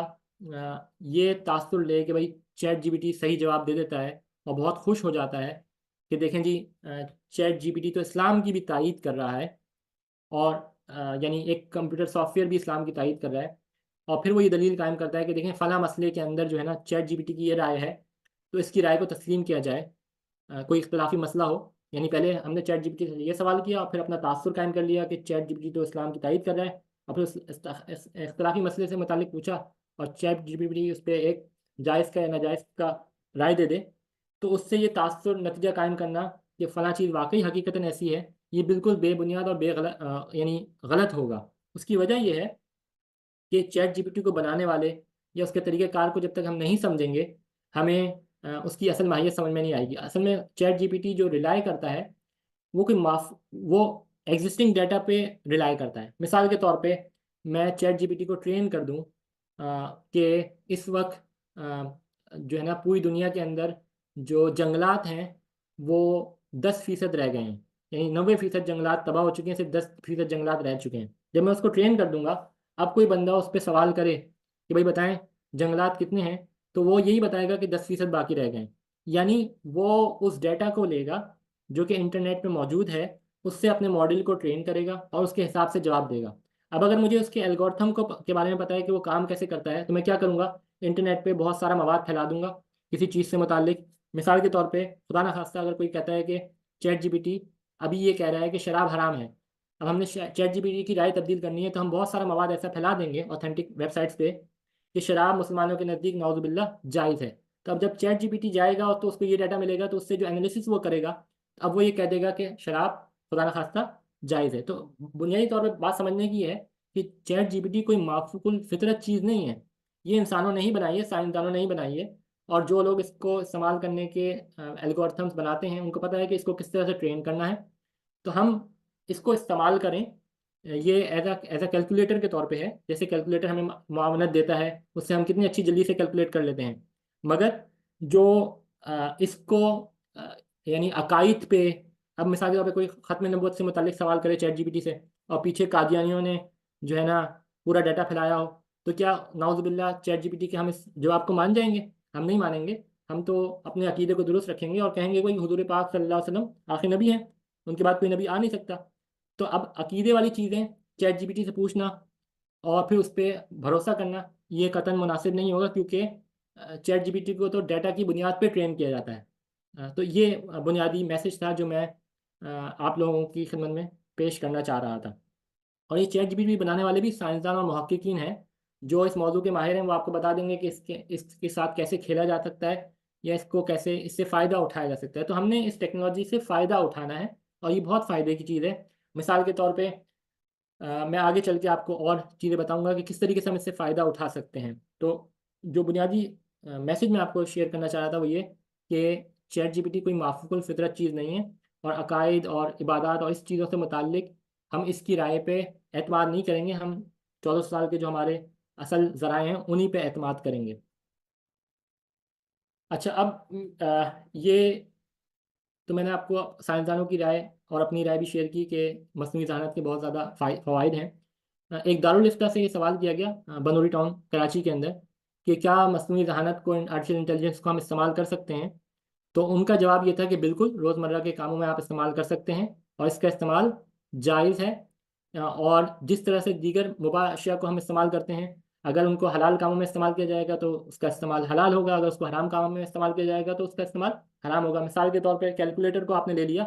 ये तासुर ले कि भाई चैट जीपीटी सही जवाब दे देता है और बहुत खुश हो जाता है कि देखें जी चैट जीपीटी तो इस्लाम की भी तायीद कर रहा है, और यानी एक कंप्यूटर सॉफ्टवेयर भी इस्लाम की तायीद कर रहा है, और फिर वो ये दलील कायम करता है कि देखें फ़लाँ मसले के अंदर जो है ना चैट जीपीटी की ये राय है, तो इसकी राय को तस्लीम किया जाए। कोई इख्तलाफी मसला हो, यानी पहले हमने चैट जीपीटी से ये सवाल किया और फिर अपना तासुर कायम कर लिया कि चैट जीपीटी तो इस्लाम की तायीद कर रहा है, और फिर उस इख्तलाफी मसले से मुतालिक पूछा और चैट जीपीटी उस पर एक जायज़ का या नाजायज़ का राय दे दे, तो उससे ये तासुर नतीजा कायम करना कि फ़लाँ चीज़ वाकई हकीकतन ऐसी है, ये बिल्कुल बेबुनियाद और यानी गलत होगा। उसकी वजह ये है कि चैट जीपीटी को बनाने वाले या उसके तरीक़ेकार को जब तक हम नहीं समझेंगे, हमें उसकी असल माहियत समझ में नहीं आएगी। असल में चैट जीपीटी जो रिलाय करता है, वो वो एग्जिस्टिंग डाटा पे रिलाय करता है। मिसाल के तौर पे मैं चैट जीपीटी को ट्रेन कर दूँ कि इस वक्त जो है ना पूरी दुनिया के अंदर जो जंगलात हैं वो 10% रह गए हैं, यानी 90% जंगलात तबाह हो चुके हैं, सिर्फ 10% जंगलात रह चुके हैं। जब मैं उसको ट्रेन कर दूंगा, अब कोई बंदा उस पर सवाल करे कि भाई बताएं जंगलात कितने हैं, तो वो यही बताएगा कि 10% बाकी रह गए हैं। यानी वो उस डेटा को लेगा जो कि इंटरनेट पे मौजूद है, उससे अपने मॉडल को ट्रेन करेगा और उसके हिसाब से जवाब देगा। अब अगर मुझे उसके एल्गोरिथम के बारे में पता है कि वो काम कैसे करता है, तो मैं क्या करूँगा, इंटरनेट पे बहुत सारा मवाद फैला दूंगा किसी चीज़ से मुतालिक। मिसाल के तौर पे खुदा ना खास्ता अगर कोई कहता है कि चैट जीपीटी अभी ये कह रहा है कि शराब हराम है, अब हमने चैट जीपीटी की राय तब्दील करनी है, तो हम बहुत सारा मवाद ऐसा फैला देंगे ऑथेंटिक वेबसाइट्स पे कि शराब मुसलमानों के नज़दीक नाउजुबिल्लाह जायज़ है। तो अब जब चैट जीपीटी जाएगा और तो उसको ये डाटा मिलेगा, तो उससे जो एनालिसिस वो करेगा, अब वो ये कह देगा कि शराब खुदा न खास्ता जायज़ है। तो बुनियादी तौर पर बात समझने की है कि चैट जीपीटी कोई माकूल फितरत चीज़ नहीं है, ये इंसानों ने ही बनाई है, साइंसदानों ने ही बनाई है। और जो लोग इसको इस्तेमाल करने के एल्गोरिथम्स बनाते हैं, उनको पता है कि इसको किस तरह से ट्रेन करना है। तो हम इसको इस्तेमाल करें, ये एज अ कैलकुलेटर के तौर पे है। जैसे कैलकुलेटर हमें मावनत देता है, उससे हम कितनी अच्छी जल्दी से कैलकुलेट कर लेते हैं। मगर जो इसको अ, यानी अकायद पे, अब मिसाल के तौर पे कोई ख़त्म नबूवत से मुतालिक सवाल करे चैट जीपीटी से, और पीछे कादियानियों ने जो है ना पूरा डाटा फैलाया हो, तो क्या नाउज़ुबिल्लाह चैट जीपीटी के हम इस जवाब को मान जाएंगे? हम नहीं मानेंगे। हम तो अपने अकीदे को दुरुस्त रखेंगे और कहेंगे कोई हुजूर पाक सल्लल्लाहु अलैहि वसल्लम आखिरी नबी हैं, उनके बाद कोई नबी आ नहीं सकता। तो अब अकीदे वाली चीज़ें चैट जीपीटी से पूछना और फिर उस पर भरोसा करना, ये कतई मुनासिब नहीं होगा, क्योंकि चैट जीपीटी को तो डाटा की बुनियाद पे ट्रेन किया जाता है। तो ये बुनियादी मैसेज था जो मैं आप लोगों की खिदमत में पेश करना चाह रहा था। और ये चैट जीपीटी बनाने वाले भी साइंसदान और मुहक्किकीन हैं जो इस मौजू के माहिर हैं। वो आपको बता देंगे कि इसके साथ कैसे खेला जा सकता है या इसको कैसे इससे फ़ायदा उठाया जा सकता है। तो हमने इस टेक्नोलॉजी से फ़ायदा उठाना है और ये बहुत फ़ायदे की चीज़ है। मिसाल के तौर पे मैं आगे चल के आपको और चीज़ें बताऊंगा कि किस तरीके से हम इससे फ़ायदा उठा सकते हैं। तो जो बुनियादी मैसेज मैं आपको शेयर करना चाह रहा था वो ये कि चैट जीपीटी कोई माफ़ूल फितरत चीज़ नहीं है, और अकायद और इबादत और इस चीज़ों से मुताल्लिक हम इसकी राय पे एतमाद नहीं करेंगे। हम 14 साल के जो हमारे असल ज़राए हैं उन्हीं पे एतमाद करेंगे। अच्छा, अब ये तो मैंने आपको साइंसदानों की राय और अपनी राय भी शेयर की कि मस्नूई ज़हानत के बहुत ज़्यादा फ़वाइद हैं। एक दारुल इफ्ता से ये सवाल किया गया बनूरी टाउन कराची के अंदर कि क्या मस्नूई ज़हानत को, आर्टिफिशियल इंटेलिजेंस को हम इस्तेमाल कर सकते हैं। तो उनका जवाब ये था कि बिल्कुल, रोज़मर्रा के कामों में आप इस्तेमाल कर सकते हैं और इसका इस्तेमाल जायज़ है। और जिस तरह से दीगर मुबाह अशिया को हम इस्तेमाल करते हैं, अगर उनको हलाल कामों में इस्तेमाल किया जाएगा तो उसका इस्तेमाल हलाल होगा, अगर उसको हराम कामों में इस्तेमाल किया जाएगा तो उसका इस्तेमाल हराम होगा। मिसाल के तौर पे कैलकुलेटर को आपने ले लिया,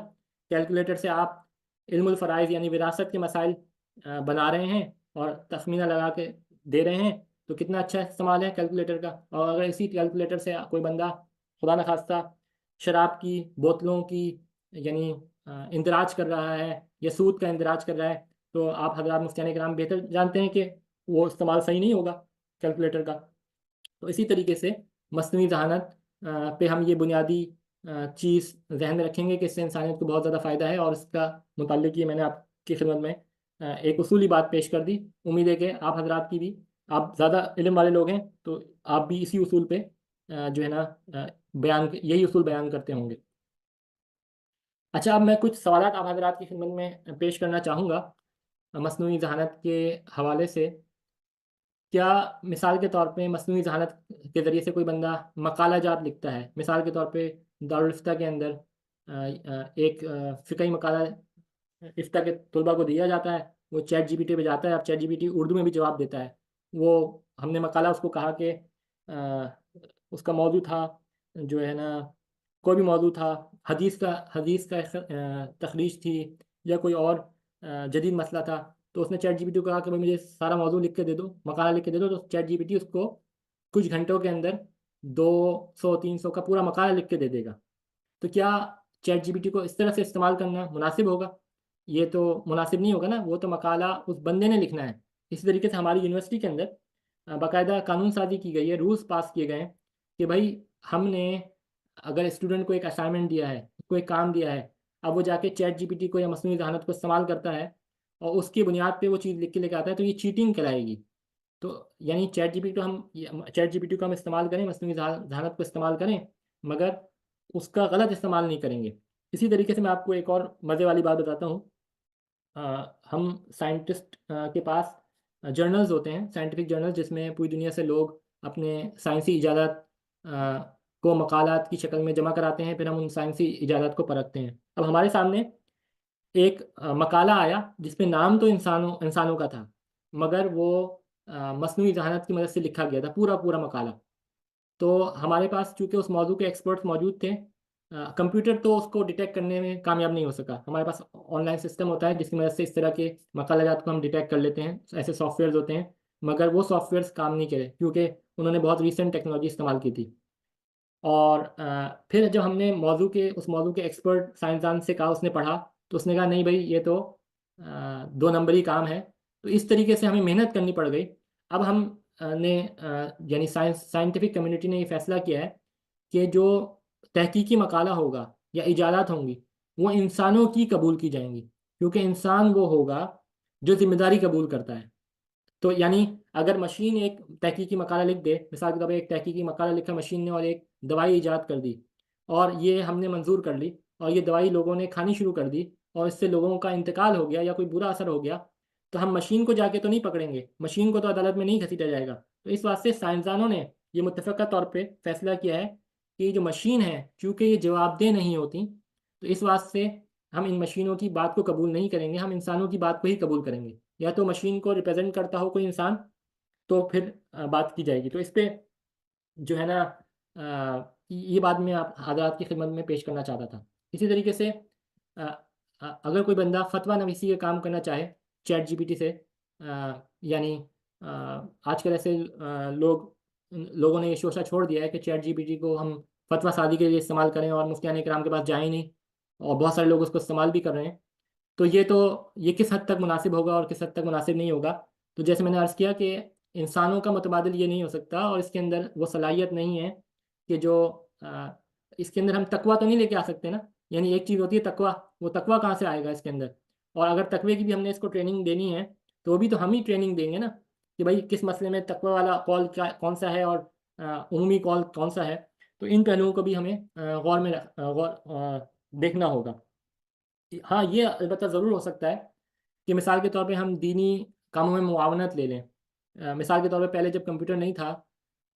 कैलकुलेटर से आप इल्मुल फ़राइज़ यानी विरासत के मसाइल बना रहे हैं और तखमीना लगा के दे रहे हैं, तो कितना अच्छा इस्तेमाल है कैलकुलेटर का। और अगर इसी कैलकुलेटर से कोई बंदा खुदा न खास्ता शराब की बोतलों की यानी इंदराज कर रहा है या सूद का इंदराज कर रहा है, तो आप हज़रात मुफ्तियान किराम बेहतर जानते हैं कि वो इस्तेमाल सही नहीं होगा कैलकुलेटर का। तो इसी तरीके से मस्नूई ज़हानत पे हम ये बुनियादी चीज़ जहन में रखेंगे कि इससे इंसानियत को बहुत ज़्यादा फ़ायदा है, और इसका मुताल्लिक़ ये मैंने आपकी खिदमत में एक उसूली बात पेश कर दी। उम्मीद है कि आप हजरात की भी, आप ज़्यादा इल्म वाले लोग हैं तो आप भी इसी उसूल पे जो है ना यही उसूल बयान करते होंगे। अच्छा, अब मैं कुछ सवालात आप हजरात की खिदमत में पेश करना चाहूँगा मस्नूई ज़हानत के हवाले से। क्या मिसाल के तौर पे मस्नूई ज़हानत के ज़रिए से कोई बंदा मकाला जात लिखता है, मिसाल के तौर पे दारुल इफ्ता के अंदर एक फ़िक़ही मकाला इफ्ता के तलबा को दिया जाता है, वो चैट जीपीटी पे जाता है। अब चैट जीपीटी उर्दू में भी जवाब देता है। वो हमने मकाला उसको कहा कि उसका मौजू था जो है ना, कोई भी मौजू था, हदीस का तखरीज थी या कोई और जदीद मसला था, तो उसने चैट जीपीटी को कहा कि भाई मुझे सारा मौजू लिख के दे दो, मकाला लिख के दे दो। तो चैट जीपीटी उसको कुछ घंटों के अंदर 200-300 का पूरा मकाला लिख के दे देगा। तो क्या चैट जीपीटी को इस तरह से इस्तेमाल करना मुनासिब होगा? ये तो मुनासिब नहीं होगा ना, वो तो मकाला उस बंदे ने लिखना है। इसी तरीके से हमारी यूनिवर्सिटी के अंदर बाकायदा कानून साजी की गई है, रूल्स पास किए गए हैं कि भाई हमने अगर स्टूडेंट को एक असाइनमेंट दिया है, कोई एक काम दिया है, अब वो जाके चैट जीपीटी को या मसनूई ज़हानत को इस्तेमाल करता है और उसकी बुनियाद पे वो चीज़ लिख के लेके आता है, तो ये चीटिंग कहलाएगी। तो यानी चैट जीपीटी को हम इस्तेमाल करें, मसनूई जहानत को इस्तेमाल करें, मगर उसका गलत इस्तेमाल नहीं करेंगे। इसी तरीके से मैं आपको एक और मज़े वाली बात बताता हूँ। हम साइंटिस्ट के पास जर्नल्स होते हैं, साइंटिफिक जर्नल्स, जिसमें पूरी दुनिया से लोग अपने साइंसी इजादात को मकालात की शक्ल में जमा कराते हैं, फिर हम उन साइंसी इजादात को परखते हैं। अब हमारे सामने एक मकाला आया जिसपे नाम तो इंसानों का था, मगर वो मसनूई जहानत की मदद से लिखा गया था, पूरा पूरा मकाला। तो हमारे पास चूंकि उस मौजू के एक्सपर्ट्स मौजूद थे, कंप्यूटर तो उसको डिटेक्ट करने में कामयाब नहीं हो सका। हमारे पास ऑनलाइन सिस्टम होता है जिसकी मदद से इस तरह के मकालात को हम डिटेक्ट कर लेते हैं, ऐसे सॉफ्टवेयर्स होते हैं, मगर वो सॉफ्टवेयर्स काम नहीं करे क्योंकि उन्होंने बहुत रिसेंट टेक्नोलॉजी इस्तेमाल की थी। और फिर जब हमने उस मौजू के एक्सपर्ट साइंसदान से कहा, उसने पढ़ा, तो उसने कहा नहीं भाई, ये तो 2 नंबरी काम है। तो इस तरीके से हमें मेहनत करनी पड़ गई। अब हम यानी साइंटिफिक कम्युनिटी ने ये फैसला किया है कि जो तहकीकी मकाला होगा या इजादात होंगी वो इंसानों की कबूल की जाएंगी, क्योंकि इंसान वो होगा जो जिम्मेदारी कबूल करता है। तो यानी अगर मशीन एक तहकीकी मकाला लिख दे, मिसाल के तौर पर एक तहकीकी मकाला लिखा मशीन ने और एक दवाई ईजाद कर दी, और ये हमने मंजूर कर ली, और ये दवाई लोगों ने खानी शुरू कर दी, और इससे लोगों का इंतकाल हो गया या कोई बुरा असर हो गया, तो हम मशीन को जाके तो नहीं पकड़ेंगे, मशीन को तो अदालत में नहीं घसीटा जाएगा। तो इस वास्ते साइंसदानों ने ये मुत्तफ़क़ा तौर पर फैसला किया है कि ये जो मशीन है, चूँकि ये जवाबदेह नहीं होती, तो इस वास्ते हम इन मशीनों की बात को कबूल नहीं करेंगे, हम इंसानों की बात को ही कबूल करेंगे। या तो मशीन को रिप्रेजेंट करता हो कोई इंसान, तो फिर बात की जाएगी। तो इस पे जो है ना, ये बात मैं आप हज़रात की खिदमत में पेश करना चाहता था। इसी तरीके से अगर कोई बंदा फतवा नवीसी का काम करना चाहे चैट जीपीटी से, यानी आजकल ऐसे लोगों ने ये शोशा छोड़ दिया है कि चैट जीपीटी को हम फतवा सादी के लिए इस्तेमाल करें, और मुफ्तियान इकराम के पास जाए ही नहीं, और बहुत सारे लोग उसको इस्तेमाल भी कर रहे हैं। तो ये किस हद तक मुनासिब होगा और किस हद तक मुनासिब नहीं होगा। तो जैसे मैंने अर्ज़ किया कि इंसानों का मुतबादिल ये नहीं हो सकता, और इसके अंदर वो सलाहियत नहीं है कि जो इसके अंदर हम तकवा तो नहीं लेके आ सकते ना। यानी एक चीज़ होती है तकवा, वो तकवा कहाँ से आएगा इसके अंदर। और अगर तकवे की भी हमने इसको ट्रेनिंग देनी है, तो भी तो हम ही ट्रेनिंग देंगे ना, कि भाई किस मसले में तकवा वाला कौल क्या कौन सा है, और उमूमी कौल कौन सा है। तो इन पहलुओं को भी हमें देखना होगा। हाँ, ये अलबत्ता ज़रूर हो सकता है कि मिसाल के तौर पे हम दीनी कामों में मुआवनत ले लें। मिसाल के तौर पे पहले जब कंप्यूटर नहीं था,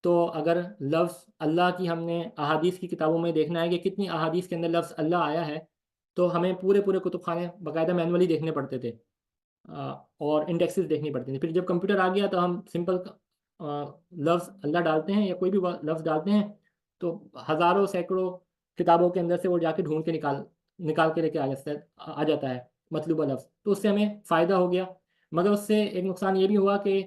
तो अगर लफ्ज़ अल्लाह की हमने अहादीस की किताबों में देखना है कि कितनी अहादीस के अंदर लफ्ज़ अल्लाह आया है, तो हमें पूरे पूरे कुतुबखाने बाकायदा मैनुअली देखने पड़ते थे, और इंडेक्सेस देखनी पड़ती थी। फिर जब कंप्यूटर आ गया तो हम सिंपल लफ्ज़ अल्लाह डालते हैं या कोई भी लफ्ज़ डालते हैं, तो हज़ारों सैकड़ों किताबों के अंदर से वो जाके ढूंढ के निकाल के लेके आ जाता है मतलूबा लफ्ज़। तो उससे हमें फ़ायदा हो गया, मगर उससे एक नुकसान ये भी हुआ कि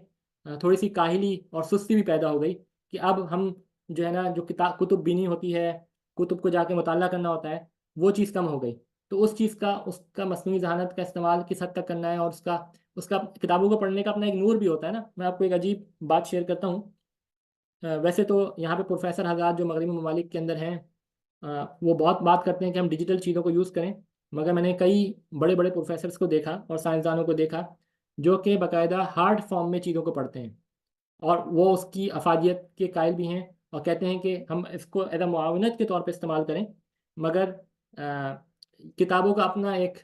थोड़ी सी काहिली और सुस्ती भी पैदा हो गई, कि अब हम जो है ना, जो कुतुब बीनी होती है, कुतुब को जाके मुताला करना होता है, वो चीज़ कम हो गई। तो उसका मसनूई ज़हानत का इस्तेमाल किस हद तक करना है, और उसका किताबों को पढ़ने का अपना एक नूर भी होता है ना। मैं आपको एक अजीब बात शेयर करता हूँ। वैसे तो यहाँ पे प्रोफेसर हज़रात जो मगरबी ममालिक के अंदर हैं, वो बहुत बात करते हैं कि हम डिजिटल चीज़ों को यूज़ करें, मगर मैंने कई बड़े बड़े प्रोफेसर्स को देखा और साइंसदानों को देखा जो कि बाकायदा हार्ड फॉर्म में चीज़ों को पढ़ते हैं, और वो उसकी अफादियत के कायल भी हैं, और कहते हैं कि हम इसको एज अ मुआवनत के तौर पे इस्तेमाल करें, मगर किताबों का अपना एक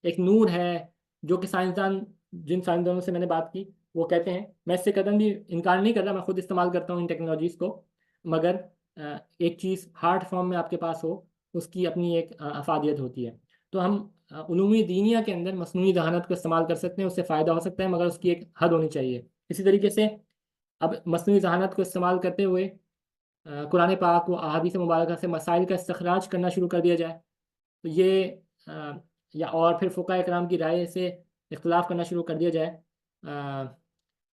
एक नूर है, जो कि जिन साइंसदानों से मैंने बात की, वो कहते हैं। मैं इससे कदम भी इनकार नहीं कर रहा, मैं खुद इस्तेमाल करता हूँ इन टेक्नोलॉजीज़ को, मगर एक चीज़ हार्ड फॉर्म में आपके पास हो, उसकी अपनी एक अफादियत होती है। तो हम उलूमी दीनिया के अंदर मसनूई जहानत को इस्तेमाल कर सकते हैं, उससे फ़ायदा हो सकता है, मगर उसकी एक हद होनी चाहिए। इसी तरीके से अब मसनूई जहानत को इस्तेमाल करते हुए कुरान पाक व अहादीस मुबारक से मसाइल का इस्तिखराज करना शुरू कर दिया जाए, तो ये या और फिर फ़ुक़हा इकराम की राय से इख्तिलाफ़ करना शुरू कर दिया जाए,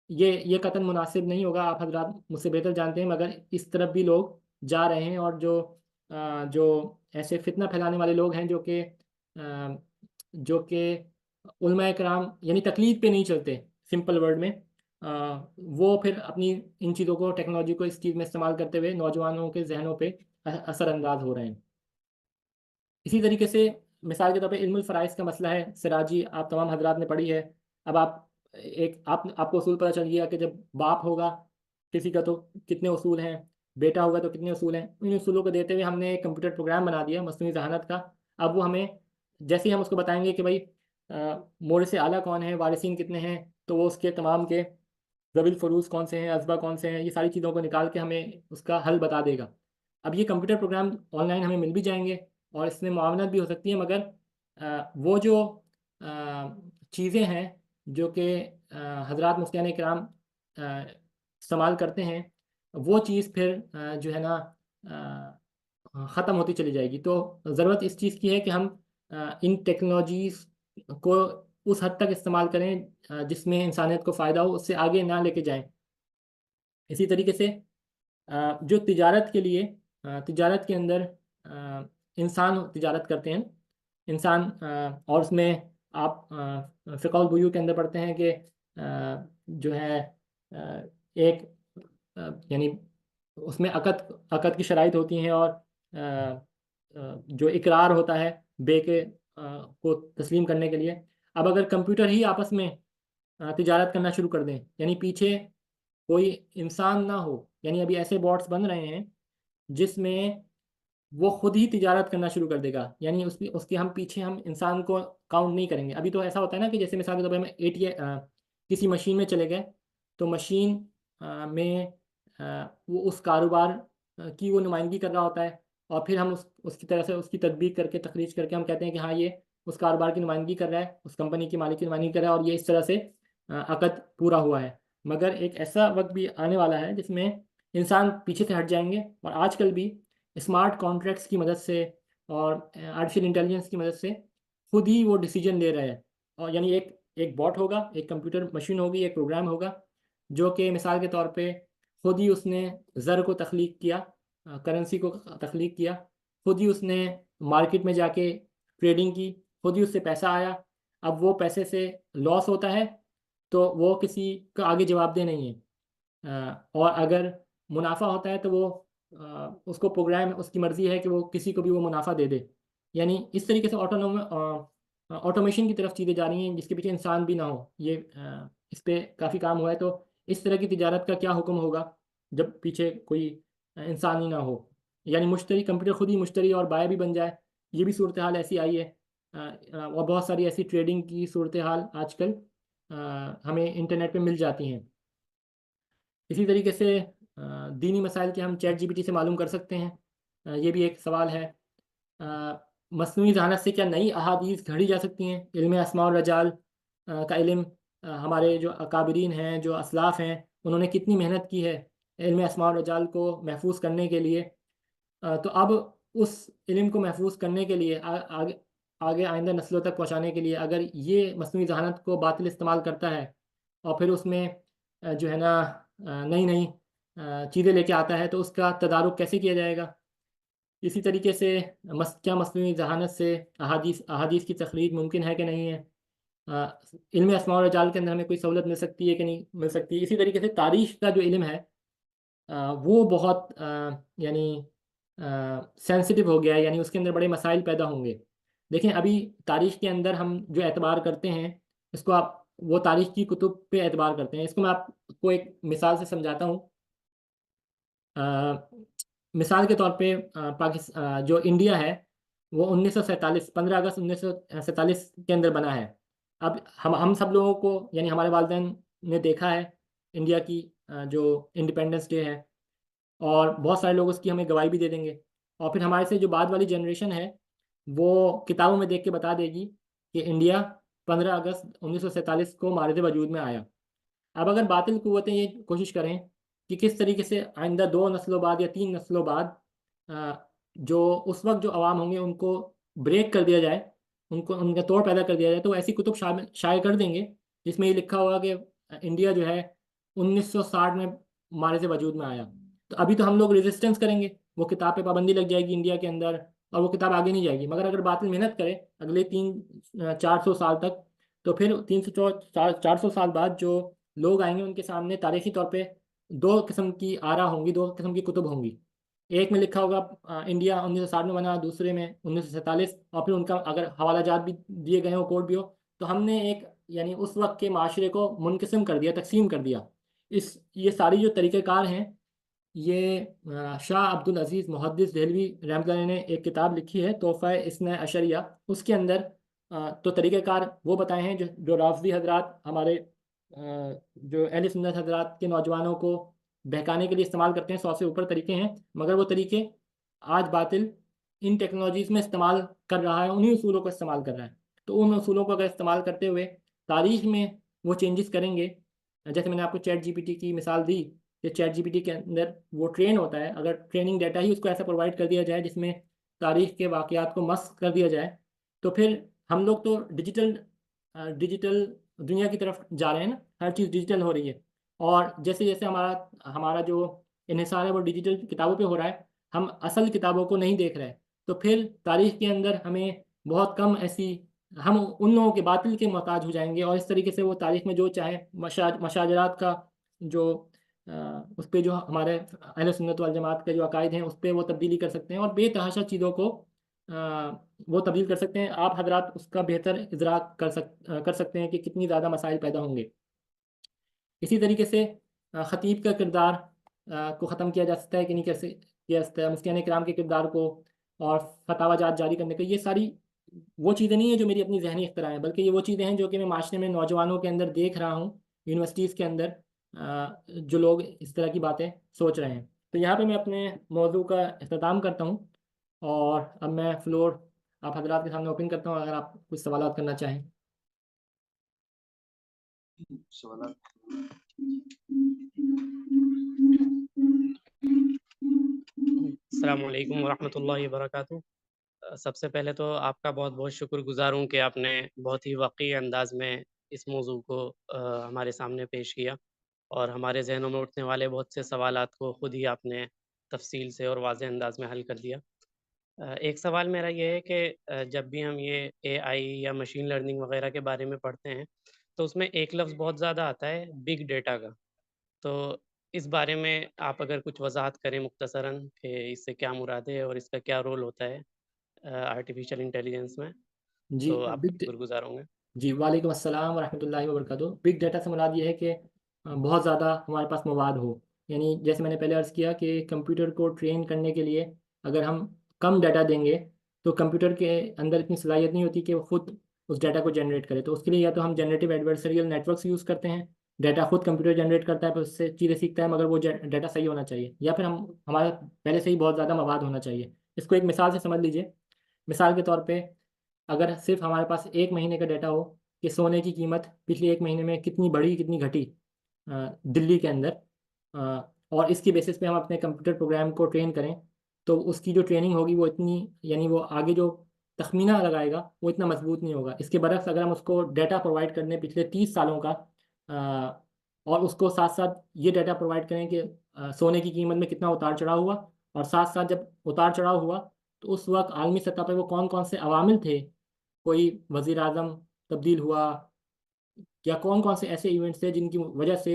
ये कतन मुनासिब नहीं होगा। आप हज़रात मुझसे बेहतर जानते हैं, मगर इस तरफ भी लोग जा रहे हैं, और जो ऐसे फितना फैलाने वाले लोग हैं, जो कि उलमा कराम यानी तकलीद पे नहीं चलते, सिंपल वर्ड में, वो फिर अपनी इन चीज़ों को, टेक्नोलॉजी को इस चीज़ में इस्तेमाल करते हुए नौजवानों के जहनों पे असरअंदाज हो रहे हैं। इसी तरीके से मिसाल के तौर पे इल्मुल फ़राइज़ का मसला है, सिराजी आप तमाम हज़रात ने पढ़ी है। अब आपको उसूल पता चल गया कि जब बाप होगा किसी का तो कितने उसूल हैं, बेटा होगा तो कितने उसूल हैं, इन उसूलों को देते हुए हमने एक कंप्यूटर प्रोग्राम बना दिया मसनूई जहानत का। अब वो हमें जैसे ही हम उसको बताएंगे कि भाई मोर से आला कौन है, वारिसीन कितने हैं, तो वो उसके तमाम के ज़विल फ़रूज़ कौन से हैं, अज़बा कौन से हैं, ये सारी चीज़ों को निकाल के हमें उसका हल बता देगा। अब ये कंप्यूटर प्रोग्राम ऑनलाइन हमें मिल भी जाएंगे और इसमें मुआवनत भी हो सकती है, मगर वो जो चीज़ें हैं जो कि हज़रात मुफ्तियान किराम इस्तेमाल करते हैं, वो चीज़ फिर जो है ना ख़त्म होती चली जाएगी। तो ज़रूरत इस चीज़ की है कि हम इन टेक्नोलॉजीज़ को उस हद तक इस्तेमाल करें जिसमें इंसानियत को फ़ायदा हो, उससे आगे ना लेके जाएं। इसी तरीके से जो तिजारत के लिए तिजारत के अंदर इंसान तिजारत करते हैं, इंसान और उसमें आप फ़िक़हुल बुयू के अंदर पढ़ते हैं कि जो है एक यानी उसमें अक़द की शराइत होती हैं और जो इकरार होता है बे के को तस्लीम करने के लिए। अब अगर कंप्यूटर ही आपस में तिजारत करना शुरू कर दें, यानी पीछे कोई इंसान ना हो, यानी अभी ऐसे बॉट्स बन रहे हैं जिसमें वो खुद ही तिजारत करना शुरू कर देगा, यानी उसके हम पीछे हम इंसान को काउंट नहीं करेंगे। अभी तो ऐसा होता है ना कि जैसे मिसाल के तौर पर हम किसी मशीन में चले गए, तो मशीन में वो उस कारोबार की वो नुमाइंदगी कर रहा होता है, और फिर हम उसकी तरह से उसकी तदबीक करके तखरीज करके हम कहते हैं कि हाँ ये उस कारोबार की नुमाइंदगी कर रहा है, उस कंपनी की मालिक की नुमाइंदगी कर रहा है, और ये इस तरह से अक़द पूरा हुआ है। मगर एक ऐसा वक्त भी आने वाला है जिसमें इंसान पीछे से हट जाएंगे, और आजकल भी स्मार्ट कॉन्ट्रैक्ट्स की मदद से और आर्टिफिशियल इंटेलिजेंस की मदद से खुद ही वो डिसीजन ले रहे हैं। और यानी एक बॉट होगा, एक कंप्यूटर मशीन होगी, एक प्रोग्राम होगा जो कि मिसाल के तौर पे खुद ही उसने ज़र को तख्लीक किया, करेंसी को तख्लीक किया, खुद ही उसने मार्केट में जाके ट्रेडिंग की, खुद ही उससे पैसा आया। अब वो पैसे से लॉस होता है तो वो किसी का आगे जवाबदेह नहीं है, और अगर मुनाफा होता है तो वो उसको प्रोग्राम उसकी मर्ज़ी है कि वो किसी को भी वो मुनाफा दे दे। यानी इस तरीके से ऑटोमेशन की तरफ चीज़ें जा रही हैं जिसके पीछे इंसान भी ना हो। ये इस पे काफ़ी काम हुआ है। तो इस तरह की तिजारत का क्या हुक्म होगा जब पीछे कोई इंसान ही ना हो, यानी मुश्तरी कंप्यूटर खुद ही मुश्तरी और बाय भी बन जाए। ये भी सूरत हाल ऐसी आई है, और बहुत सारी ऐसी ट्रेडिंग की सूरत हाल आजकल हमें इंटरनेट पे मिल जाती हैं। इसी तरीके से दीनी मसाइल के हम चैट जीपीटी से मालूम कर सकते हैं। ये भी एक सवाल है। मस्नूई ज़हानत से क्या नई अहादीस घड़ी जा सकती हैं? इल्म अस्मा और रजाल का इल्म हमारे जो अकाबरीन हैं, जो असलाफ़ हैं, उन्होंने कितनी मेहनत की है इल्म अस्मा और रजाल को महफूज करने के लिए। तो अब उस इल्म को महफूज करने के लिए आगे आइंदा नस्लों तक पहुँचाने के लिए अगर ये मस्नूई ज़हानत को बातिल इस्तेमाल करता है और फिर उसमें जो है ना नई नई चीज़ें लेके आता है, तो उसका तदारुक कैसे किया जाएगा? इसी तरीके से क्या मस्नूई ज़हानत से अहादीस की तखरीज मुमकिन है कि नहीं है? इल्म अस्मा और रजाल के अंदर हमें कोई सहूलत मिल सकती है कि नहीं मिल सकती? इसी तरीके से तारीख़ का जो इल्म है वो बहुत यानी सेंसिटिव हो गया है, यानी उसके अंदर बड़े मसाइल पैदा होंगे। देखें, अभी तारीख़ के अंदर हम जो एतबार करते हैं, इसको आप वो तारीख़ की कुतुब पे एतबार करते हैं। इसको मैं आपको एक मिसाल से समझाता हूँ। मिसाल के तौर पे जो इंडिया है वो 1947 15 अगस्त 1947 के अंदर बना है। अब हम सब लोगों को, यानी हमारे वालिदैन ने देखा है इंडिया की जो इंडिपेंडेंस डे है, और बहुत सारे लोग उसकी हमें गवाही भी दे देंगे। और फिर हमारे से जो बाद वाली जनरेशन है वो किताबों में देख के बता देगी कि इंडिया 15 अगस्त 1947 को मारिद वजूद में आया। अब अगर बातिल कुव्वतें ये कोशिश करें कि किस तरीके से आइंदा 2 नस्लों बाद या 3 नस्लों बाद जो उस वक्त जो अवाम होंगे उनको ब्रेक कर दिया जाए, उनको उनका तोड़ पैदा कर दिया जाए, तो ऐसी कुतुब शाये कर देंगे जिसमें ये लिखा होगा कि इंडिया जो है 1960 में मारिद वजूद में आया। तो अभी तो हम लोग रेजिस्टेंस करेंगे, वो किताब पे पाबंदी लग जाएगी इंडिया के अंदर और वो किताब आगे नहीं जाएगी। मगर अगर बातिल मेहनत करे अगले 300-400 साल तक, तो फिर 300-400 साल बाद जो लोग आएंगे उनके सामने तारीखी तौर पे 2 किस्म की आरा होंगी, 2 किस्म की कुतुब होंगी। एक में लिखा होगा इंडिया 1960 में बना, दूसरे में 1947, और फिर उनका अगर हवाला जात भी दिए गए हो, कोड भी हो, तो हमने एक यानी उस वक्त के माशरे को मुनक़िस्म कर दिया, तकसीम कर दिया। ये सारी जो तरीक़ेकार हैं ये शाह अब्दुल अजीज़ मुहद्दिस देहलवी रहमतुल्लाह ने एक किताब लिखी है तोहफ़ा इस्ने अशरिया। उसके अंदर तो तरीक़ेकार वो बताए हैं जो राफ़ज़ी हज़रात हमारे जो अहले सुन्नत हज़रात के नौजवानों को बहकाने के लिए इस्तेमाल करते हैं। 100 से ऊपर तरीके हैं, मगर वो तरीके आज बातिल इन टेक्नोलॉजीज़ में इस्तेमाल कर रहा है, उन्हीं उसूलों को इस्तेमाल कर रहा है। तो उन उसूलों को अगर इस्तेमाल करते हुए तारीख़ में वो चेंजेस करेंगे, जैसे मैंने आपको चैट जीपीटी की मिसाल दी कि चैट जीपीटी के अंदर वो ट्रेन होता है, अगर ट्रेनिंग डाटा ही उसको ऐसा प्रोवाइड कर दिया जाए जिसमें तारीख़ के वाक़यात को मस्ख़ कर दिया जाए, तो फिर हम लोग तो डिजिटल दुनिया की तरफ जा रहे हैं ना, हर चीज़ डिजिटल हो रही है। और जैसे-जैसे हमारा हमारा जो इन्हिसार है वो डिजिटल किताबों पे हो रहा है, हम असल किताबों को नहीं देख रहे हैं। तो फिर तारीख़ के अंदर हमें बहुत कम ऐसी हम उन लोगों के बातिल के मोहताज हो जाएँगे और इस तरीके से वो तारीख़ में जो चाहे मशाजरात का जो उस पे जो हमारे अहले सुन्नत वल जमात के जो अकायद हैं, उस पे वो तब्दीली कर सकते हैं और बेतहाशा चीज़ों को वो तब्दील कर सकते हैं। आप हज़रात उसका बेहतर इदराक कर सकते हैं कि कितनी ज़्यादा मसाइल पैदा होंगे। इसी तरीके से ख़तीब का किरदार को ख़त्म किया जा सकता है कि नहीं कैसे किया जा सकता है, मुफ्तियान किराम के किरदार को और फतावाजात जारी करने का, ये सारी वो चीज़ें नहीं है जो मेरी अपनी ज़हनी इख्तिरा है, बल्कि ये वो चीज़ें हैं जो कि मैं माशरे में नौजवानों के अंदर देख रहा हूँ, यूनिवर्सिटीज़ के अंदर जो लोग इस तरह की बातें सोच रहे हैं। तो यहाँ पे मैं अपने मौज़ू का इख्तिताम करता हूँ और अब मैं फ्लोर आप हज़रात के सामने ओपन करता हूँ, अगर आप कुछ सवालात करना चाहें। सवाल अस्सलाम वालेकुम वरहमतुल्लाहि वबरकातुहू। सबसे पहले तो आपका बहुत-बहुत शुक्रगुज़ार हूँ कि आपने बहुत ही वाक़ई अंदाज़ में इस मौज़ू को हमारे सामने पेश किया और हमारे ज़हनों में उठने वाले बहुत से सवालात को ख़ुद ही आपने तफ़सील से और वाज़ेह अंदाज़ में हल कर दिया। एक सवाल मेरा ये है कि जब भी हम ये एआई या मशीन लर्निंग वग़ैरह के बारे में पढ़ते हैं, तो उसमें एक लफ़्ज़ बहुत ज़्यादा आता है बिग डेटा का। तो इस बारे में आप अगर कुछ वज़ाहत करें मुख्तसरन कि इससे क्या मुराद है और इसका क्या रोल होता है आर्टिफ़िशियल इंटेलिजेंस में, जी, तो आपके शुक्रगुज़ार होंगे। जी, वालेकुम अस्सलाम वरहमतुल्लाहि वबरकातुहू। बिग डाटा से मुराद ये है कि बहुत ज़्यादा हमारे पास मवाद हो। यानी जैसे मैंने पहले अर्ज़ किया कि कंप्यूटर को ट्रेन करने के लिए अगर हम कम डाटा देंगे, तो कंप्यूटर के अंदर इतनी सलाहियत नहीं होती कि वो खुद उस डाटा को जनरेट करे। तो उसके लिए या तो हम जनरेटिव एडवर्सरियल नेटवर्क्स यूज़ करते हैं, डाटा खुद कंप्यूटर जनरेट करता है, फिर उससे चीज़ें सीखता है, मगर वो डाटा सही होना चाहिए। या फिर हमारा पहले से ही बहुत ज़्यादा मवाद होना चाहिए। इसको एक मिसाल से समझ लीजिए। मिसाल के तौर पे अगर सिर्फ़ हमारे पास 1 महीने का डाटा हो कि सोने की कीमत पिछले 1 महीने में कितनी बढ़ी, कितनी घटी दिल्ली के अंदर, और इसकी बेसिस पे हम अपने कंप्यूटर प्रोग्राम को ट्रेन करें, तो उसकी जो ट्रेनिंग होगी वो इतनी, यानी वो आगे जो तख़मीना लगाएगा वो इतना मज़बूत नहीं होगा। इसके बरक्स अगर हम उसको डाटा प्रोवाइड कर दें पिछले 30 सालों का, और उसको साथ-साथ ये डाटा प्रोवाइड करें कि सोने की कीमत में कितना उतार-चढ़ाव हुआ, और साथ-साथ जब उतार-चढ़ाव हुआ तो उस वक़्त आलमी सतह पे वो कौन-कौन से अवामिल थे, कोई वज़ीर-आज़म तब्दील हुआ या कौन-कौन से ऐसे इवेंट्स थे जिनकी वजह से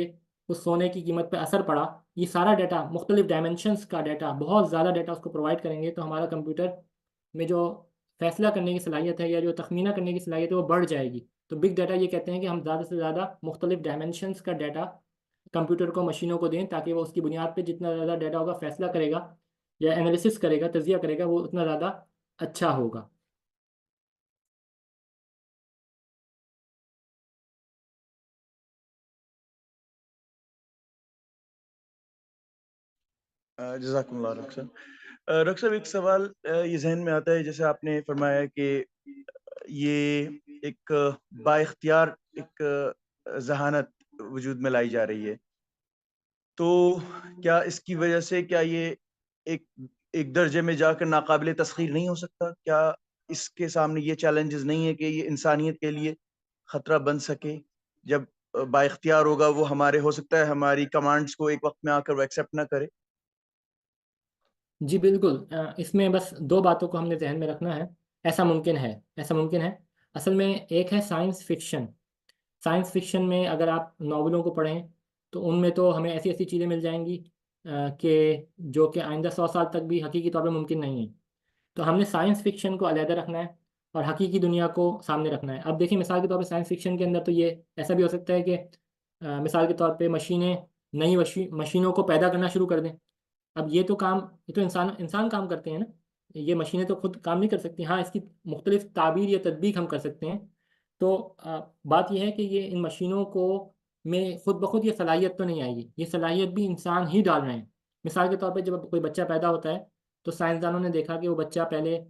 उस सोने की कीमत पे असर पड़ा। ये सारा डाटा, मुख्तलिफ़ डायमेंशंस का डाटा, बहुत ज़्यादा डाटा उसको प्रोवाइड करेंगे, तो हमारा कंप्यूटर में जो फ़ैसला करने की सलाहियत है या जो तख़मीना करने की सलाहियत है वो बढ़ जाएगी। तो बिग डाटा ये कहते हैं कि हम ज़्यादा से ज़्यादा मुख्तलिफ़ डायमेंशंस का डाटा कंप्यूटर को, मशीनों को दें, ताकि वो उसकी बुनियाद पे जितना ज़्यादा डाटा होगा फ़ैसला करेगा या एनालिसिस करेगा, तज़िया करेगा, वो उतना ज़्यादा अच्छा होगा। जज़ाकुमुल्लाह डॉक्टर साहब। डॉक्टर साहब, एक सवाल ये ज़हन में आता है, जैसे आपने फरमाया कि ये एक बाइख्तियार एक ज़हानत वजूद में लाई जा रही है। तो क्या इसकी वजह से क्या ये एक एक दर्जे में जाकर नाकाबिले तस्ख़ीर नहीं हो सकता? क्या इसके सामने ये चैलेंजेस नहीं है कि ये इंसानियत के लिए खतरा बन सके? जब बाइख्तियार होगा वो, हमारे हो सकता है हमारी कमांड्स को एक वक़्त में आकर वो एक्सेप्ट ना करे। जी, बिल्कुल। इसमें बस 2 बातों को हमने ज़हन में रखना है। ऐसा मुमकिन है, ऐसा मुमकिन है। असल में एक है साइंस फ़िक्शन। साइंस फ़िक्शन में अगर आप नॉवलों को पढ़ें, तो उनमें तो हमें ऐसी-ऐसी चीज़ें मिल जाएँगी कि जो कि आइंदा 100 साल तक भी हकीकी तौर पे मुमकिन नहीं है। तो हमने साइंस फ़िक्शन को अलहदा रखना है और हकीकी दुनिया को सामने रखना है। अब देखिए, मिसाल के तौर पे साइंस फ़िक्शन के अंदर तो ये ऐसा भी हो सकता है कि मिसाल के तौर पे मशीनें नई मशीनों को पैदा करना शुरू कर दें। अब ये तो इंसान काम करते हैं ना, ये मशीनें तो खुद काम नहीं कर सकती। हाँ, इसकी मुख्तलिफ ताबीर या तदबीक हम कर सकते हैं। तो बात यह है कि ये इन मशीनों को में खुद ब खुद ये सलाहियत तो नहीं आएगी, ये सलाहियत भी इंसान ही डाल रहे हैं। मिसाल के तौर पे जब कोई बच्चा पैदा होता है तो साइंसदानों ने देखा कि वो बच्चा पहले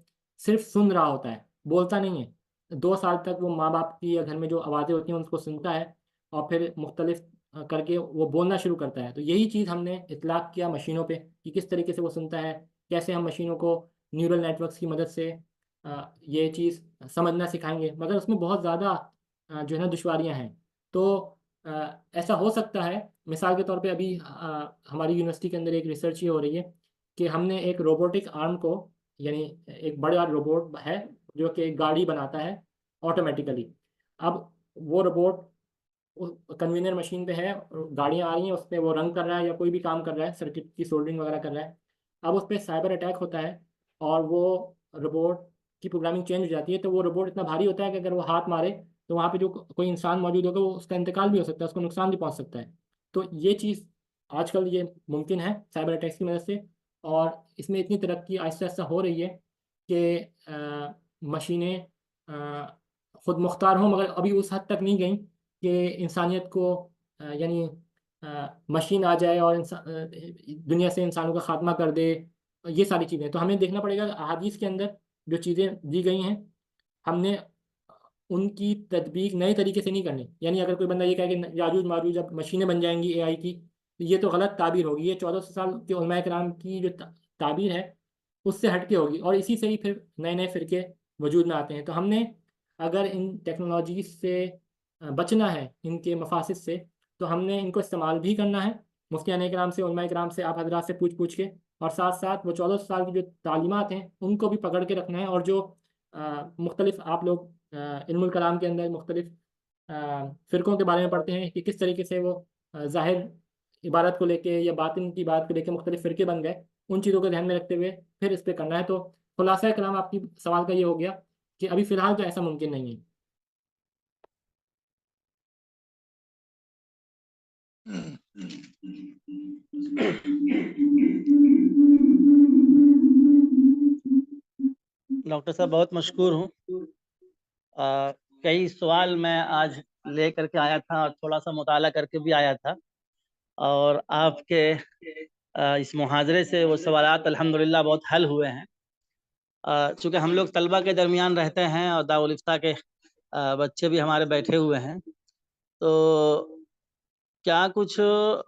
सिर्फ सुन रहा होता है, बोलता नहीं है। 2 साल तक वो माँ बाप की या घर में जो आवाज़ें होती हैं उनको सुनता है और फिर मुख्तलिफ करके वो बोलना शुरू करता है। तो यही चीज़ हमने इतलाक़ किया मशीनों पे कि किस तरीके से वो सुनता है, कैसे हम मशीनों को न्यूरल नेटवर्क्स की मदद से ये चीज़ समझना सिखाएंगे। मगर उसमें बहुत ज़्यादा जो है ना दुश्वारियाँ हैं। तो ऐसा हो सकता है, मिसाल के तौर पे अभी हमारी यूनिवर्सिटी के अंदर एक रिसर्च ये हो रही है कि हमने एक रोबोटिक आर्म को, यानी एक बड़ा रोबोट है जो कि एक गाड़ी बनाता है ऑटोमेटिकली। अब वो रोबोट कन्वीनर मशीन पे है, गाड़ियाँ आ रही हैं, उस पर वो रंग कर रहा है या कोई भी काम कर रहा है, सर्किट की सोल्डरिंग वगैरह कर रहा है। अब उस पर साइबर अटैक होता है और वो रोबोट की प्रोग्रामिंग चेंज हो जाती है। तो वो रोबोट इतना भारी होता है कि अगर वो हाथ मारे तो वहाँ पे जो कोई इंसान मौजूद होगा वो उसका इंतकाल भी हो सकता है, उसको नुकसान भी पहुँच सकता है। तो ये चीज़ आजकल ये मुमकिन है साइबर अटैक्स की मदद से। और इसमें इतनी तरक्की आहिस्ता आहिस्ता हो रही है कि मशीनें खुद मुख्तार हों, मगर अभी उस हद तक नहीं गई कि इंसानियत को यानी मशीन आ जाए और दुनिया से इंसानों का खात्मा कर दे। ये सारी चीज़ें तो हमें देखना पड़ेगा। अहादीस के अंदर जो चीज़ें दी गई हैं हमने उनकी तदबीक नए तरीके से नहीं करनी। यानी अगर कोई बंदा ये कहे कि याजूज माजूज अब मशीनें बन जाएंगी एआई की, तो ये तो गलत ताबीर होगी। ये 1400 साल के उलमाए किराम की जो ताबीर है उससे हटके होगी और इसी से ही फिर नए नए फ़िरके वजूद में आते हैं। तो हमने अगर इन टेक्नोलॉजी से बचना है, इनके मफासिद से, तो हमने इनको इस्तेमाल भी करना है। मुफ्तियान किराम से, उलमाए किराम से, आप हजरात से पूछ पूछ के, और साथ साथ वो 1400 साल की जो तालीमात हैं उनको भी पकड़ के रखना है। और जो मुख्तलिफ आप लोग इल्मुल कलाम के अंदर मुख्तलिफ फ़िरक़ों के बारे में पढ़ते हैं कि किस तरीके से वो ज़ाहिर इबारत को लेके या बातिन की बात को लेके मुख्तलिफ फ़िरके बन गए, उन चीज़ों को ध्यान में रखते हुए फिर इस पे करना है। तो खुलासा कलाम आपकी सवाल का ये हो गया कि अभी फ़िलहाल तो ऐसा मुमकिन नहीं है। डॉक्टर साहब बहुत मशकूर हूँ। कई सवाल मैं आज ले करके आया था और थोड़ा सा मुताला करके भी आया था, और आपके इस मुहाज़रे से वो सवालात अल्हम्दुलिल्लाह बहुत हल हुए हैं। चूँकि हम लोग तलबा के दरमियान रहते हैं और दारुल इफ्ता के बच्चे भी हमारे बैठे हुए हैं, तो क्या कुछ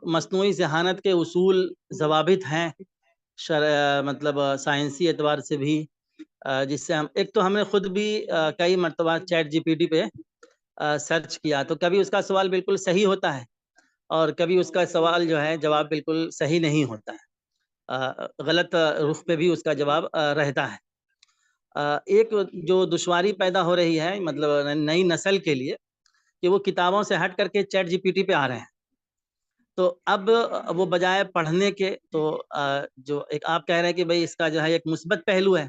मस्नूई ज़हानत के उसूल ज़वाबित हैं मतलब साइंसी एतबार से भी, जिससे हम एक तो हमने खुद भी कई मरतबा चैट जीपीटी पे सर्च किया, तो कभी उसका सवाल बिल्कुल सही होता है और कभी उसका सवाल जो है जवाब बिल्कुल सही नहीं होता है, गलत रुख पे भी उसका जवाब रहता है। एक जो दुश्वारी पैदा हो रही है मतलब नई नस्ल के लिए कि वो किताबों से हट करके चैट जीपीटी पे आ रहे हैं। तो अब वो बजाय पढ़ने के तो जो एक आप कह रहे हैं कि भाई इसका जो है एक मुस्बत पहलू है,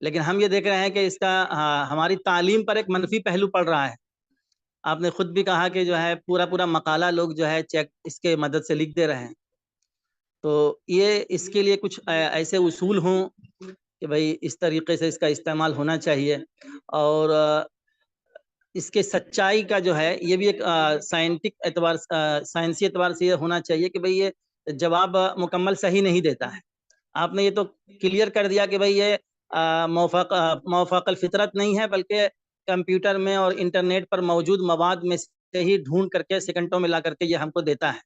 लेकिन हम ये देख रहे हैं कि इसका हमारी तालीम पर एक मनफी पहलू पड़ रहा है। आपने खुद भी कहा कि जो है पूरा मकाला लोग जो है चेक इसके मदद से लिख दे रहे हैं। तो ये इसके लिए कुछ ऐसे उसूल हों कि भाई इस तरीके से इसका इस्तेमाल होना चाहिए, और इसके सच्चाई का जो है ये भी एक साइंसी एतबार से ये होना चाहिए कि भाई ये जवाब मुकम्मल सही नहीं देता है। आपने ये तो क्लियर कर दिया कि भाई ये मौफ़ाक़ल फ़ितरत नहीं है, बल्कि कंप्यूटर में और इंटरनेट पर मौजूद मवाद में से ही ढूँढ करके सेकंडों में ला करके ये हमको देता है।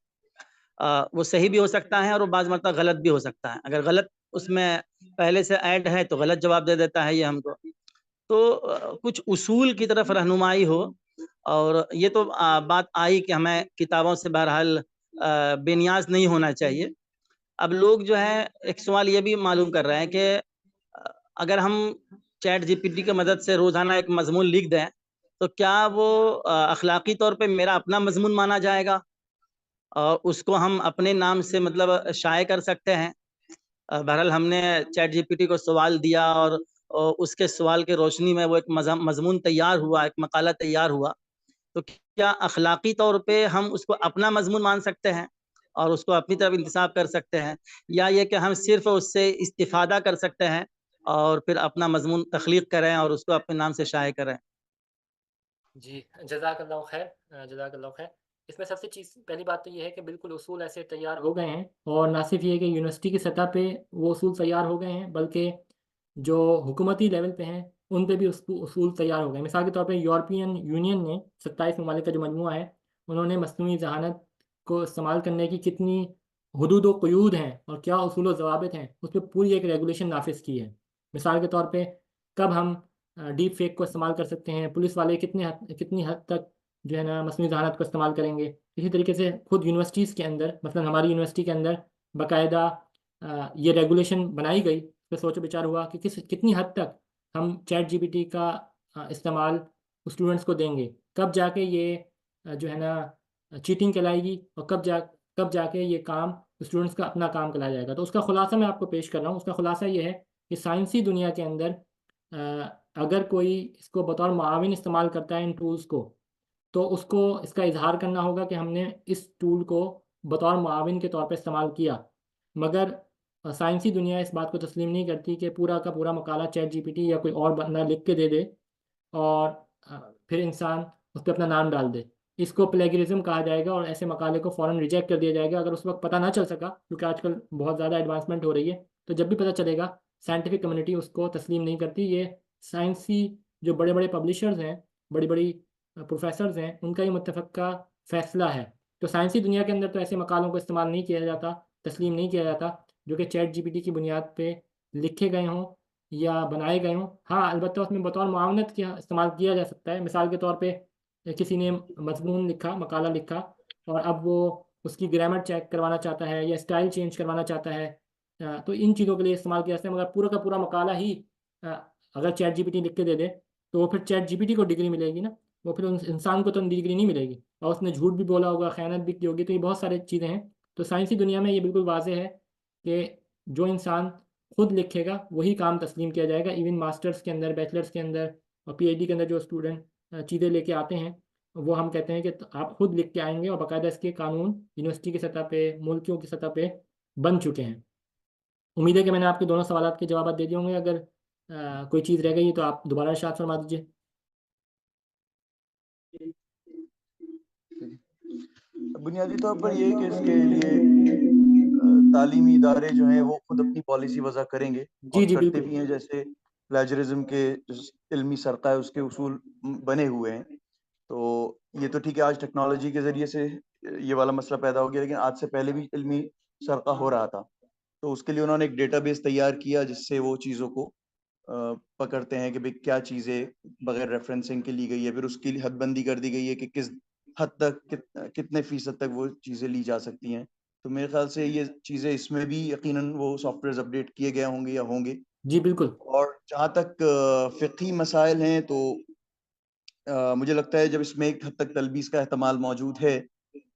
वो सही भी हो सकता है और वो बाज़ मरतबा गलत भी हो सकता है। अगर गलत उसमें पहले से ऐड है तो गलत जवाब दे देता है ये हमको। तो कुछ उसूल की तरफ रहनुमाई हो, और ये तो बात आई कि हमें किताबों से बहरहाल बेनियाज़ नहीं होना चाहिए। अब लोग जो है एक सवाल ये भी मालूम कर रहे हैं कि अगर हम चैट जीपीटी की मदद से रोज़ाना एक मज़मून लिख दें, तो क्या वो अखलाकी तौर पे मेरा अपना मज़मून माना जाएगा और उसको हम अपने नाम से मतलब शाये कर सकते हैं? बहरहाल हमने चैट जीपीटी को सवाल दिया और उसके सवाल की रोशनी में वो एक मज़मून तैयार हुआ, एक मकाला तैयार हुआ, तो क्या अखलाकी तौर पे हम उसको अपना मज़मून मान सकते हैं? और उसको अपनी तरफ इंतसाब कर सकते हैं, या ये कि हम सिर्फ उससे इस्तिफादा कर सकते हैं और फिर अपना मजमून तख्लीक करें और उसको अपने नाम से शाये करें? जी, जज़ाकल्लाहु खैर जज़ाकल्लाहु खैर। इसमें सबसे पहली बात तो ये है कि बिल्कुल उसूल ऐसे तैयार हो गए हैं, और ना सिर्फ ये कि यूनिवर्सिटी की सतह पे वो उसूल तैयार हो गए हैं, बल्कि जो हुकूमती लेवल पे हैं उन पे भी उसूल तैयार हो गए हैं। मिसाल के तौर पे यूरोपियन यूनियन ने 27 ममालिक का जो मजमूआ है, उन्होंने मसनूई जहानत को इस्तेमाल करने की कितनी हदूद व क़ुयूद हैं और क्या उसूल व ज़वाबित हैं, उस पर पूरी एक रेगुलेशन नाफिज की है। मिसाल के तौर पे कब हम डीप फेक को इस्तेमाल कर सकते हैं, पुलिस वाले कितनी हद तक जो है ना मसनूई जहानत को इस्तेमाल करेंगे। इसी तरीके से खुद यूनिवर्सिटीज़ के अंदर, मतलब हमारी यूनिवर्सिटी के अंदर बाकायदा ये रेगुलेशन बनाई गई। पे सोचो विचार हुआ कि कितनी हद तक हम चैट जीपीटी का इस्तेमाल स्टूडेंट्स को देंगे, कब जाके ये जो है ना चीटिंग कहलाएगी, और कब जाके ये काम स्टूडेंट्स का अपना काम कहलाया जाएगा। तो उसका खुलासा मैं आपको पेश कर रहा हूँ। उसका खुलासा ये है कि साइंसी दुनिया के अंदर अगर कोई इसको बतौर मुआविन इस्तेमाल करता है इन टूल्स को, तो उसको इसका इजहार करना होगा कि हमने इस टूल को बतौर मुआविन के तौर पे इस्तेमाल किया। मगर साइंसी दुनिया इस बात को तस्लीम नहीं करती कि पूरा का पूरा मकाला चैट जीपीटी या कोई और बंदा लिख के दे दे और फिर इंसान उस पर अपना नाम डाल दे। इसको प्लेगरिज्म कहा जाएगा, और ऐसे मकाले को फ़ौरन रिजेक्ट कर दिया जाएगा अगर उस वक्त पता ना चल सका, क्योंकि आजकल बहुत ज़्यादा एडवांसमेंट हो रही है। तो जब भी पता चलेगा, साइंटिफिक कम्युनिटी उसको तस्लीम नहीं करती। ये साइंसी जो बड़े बड़े पब्लिशर्स हैं, बड़ी बड़ी प्रोफेसर्स हैं, उनका ये मुत्तफ़क़ा फ़ैसला है। तो साइंसी दुनिया के अंदर तो ऐसे मकालों को इस्तेमाल नहीं किया जाता, तस्लीम नहीं किया जाता जो कि चैट जीपीटी की बुनियाद पे लिखे गए हों या बनाए गए हों। हाँ, अलबत्ता उसमें बतौर मुआवनत किया इस्तेमाल किया जा सकता है। मिसाल के तौर पे किसी ने मज़मून लिखा, मकाला लिखा, और अब वो उसकी ग्रामर चेक करवाना चाहता है या स्टाइल चेंज करवाना चाहता है, तो इन चीज़ों के लिए इस्तेमाल किया जाता है। मगर पूरा का पूरा मकाला ही अ, अगर चैट जीपीटी लिख के दे दे, तो वो फिर चैट जीपीटी को डिग्री मिलेगी ना, वो फिर उस इंसान को तो डिग्री नहीं मिलेगी, और उसने झूठ भी बोला होगा, ख़यानत भी की होगी। तो ये बहुत सारी चीज़ें हैं। तो साइंसी दुनिया में ये बिल्कुल वाज़ेह है कि जो इंसान खुद लिखेगा वही काम तस्लीम किया जाएगा। इवन मास्टर्स के अंदर, बैचलर्स के अंदर और पीएचडी के अंदर जो स्टूडेंट चीज़ें लेके आते हैं, वो हम कहते हैं कि आप खुद लिख के आएंगे, और बाकायदा इसके कानून यूनिवर्सिटी की सतह पे, मुल्कियों की सतह पे बन चुके हैं। उम्मीद है कि मैंने आपके दोनों सवालात के जवाब दे दिए होंगे। अगर कोई चीज़ रह गई तो आप दोबारा इरशाद फरमा दीजिए। बुनियादी तौर पर ये है कि इसके लिए तालीमी इदारे जो हैं वो खुद अपनी पॉलिसी वज़ा करेंगे जी और जी करते बिल्कुल। भी हैं। जैसे प्लेजरिज्म के जो इल्मी सरका है उसके उसूल बने हुए हैं। तो ये तो ठीक है, आज टेक्नोलॉजी के ज़रिए से ये वाला मसला पैदा हो गया, लेकिन आज से पहले भी इल्मी सरका हो रहा था। तो उसके लिए उन्होंने एक डेटाबेस तैयार किया जिससे वो चीज़ों को पकड़ते हैं कि भाई क्या चीज़ें बगैर रेफरेंसिंग के ली गई है, फिर उसकी हदबंदी कर दी गई है कि किस हद तक कितने फीसद तक वो चीज़ें ली जा सकती हैं। तो मेरे ख्याल से ये चीज़ें इसमें भी यकीनन वो सॉफ्टवेयर्स अपडेट किए गए होंगे या होंगे। जी बिल्कुल। और जहाँ तक फ़िक़ही मसाइल हैं, तो मुझे लगता है जब इसमें एक हद तक तलबीस का एहतमाल मौजूद है,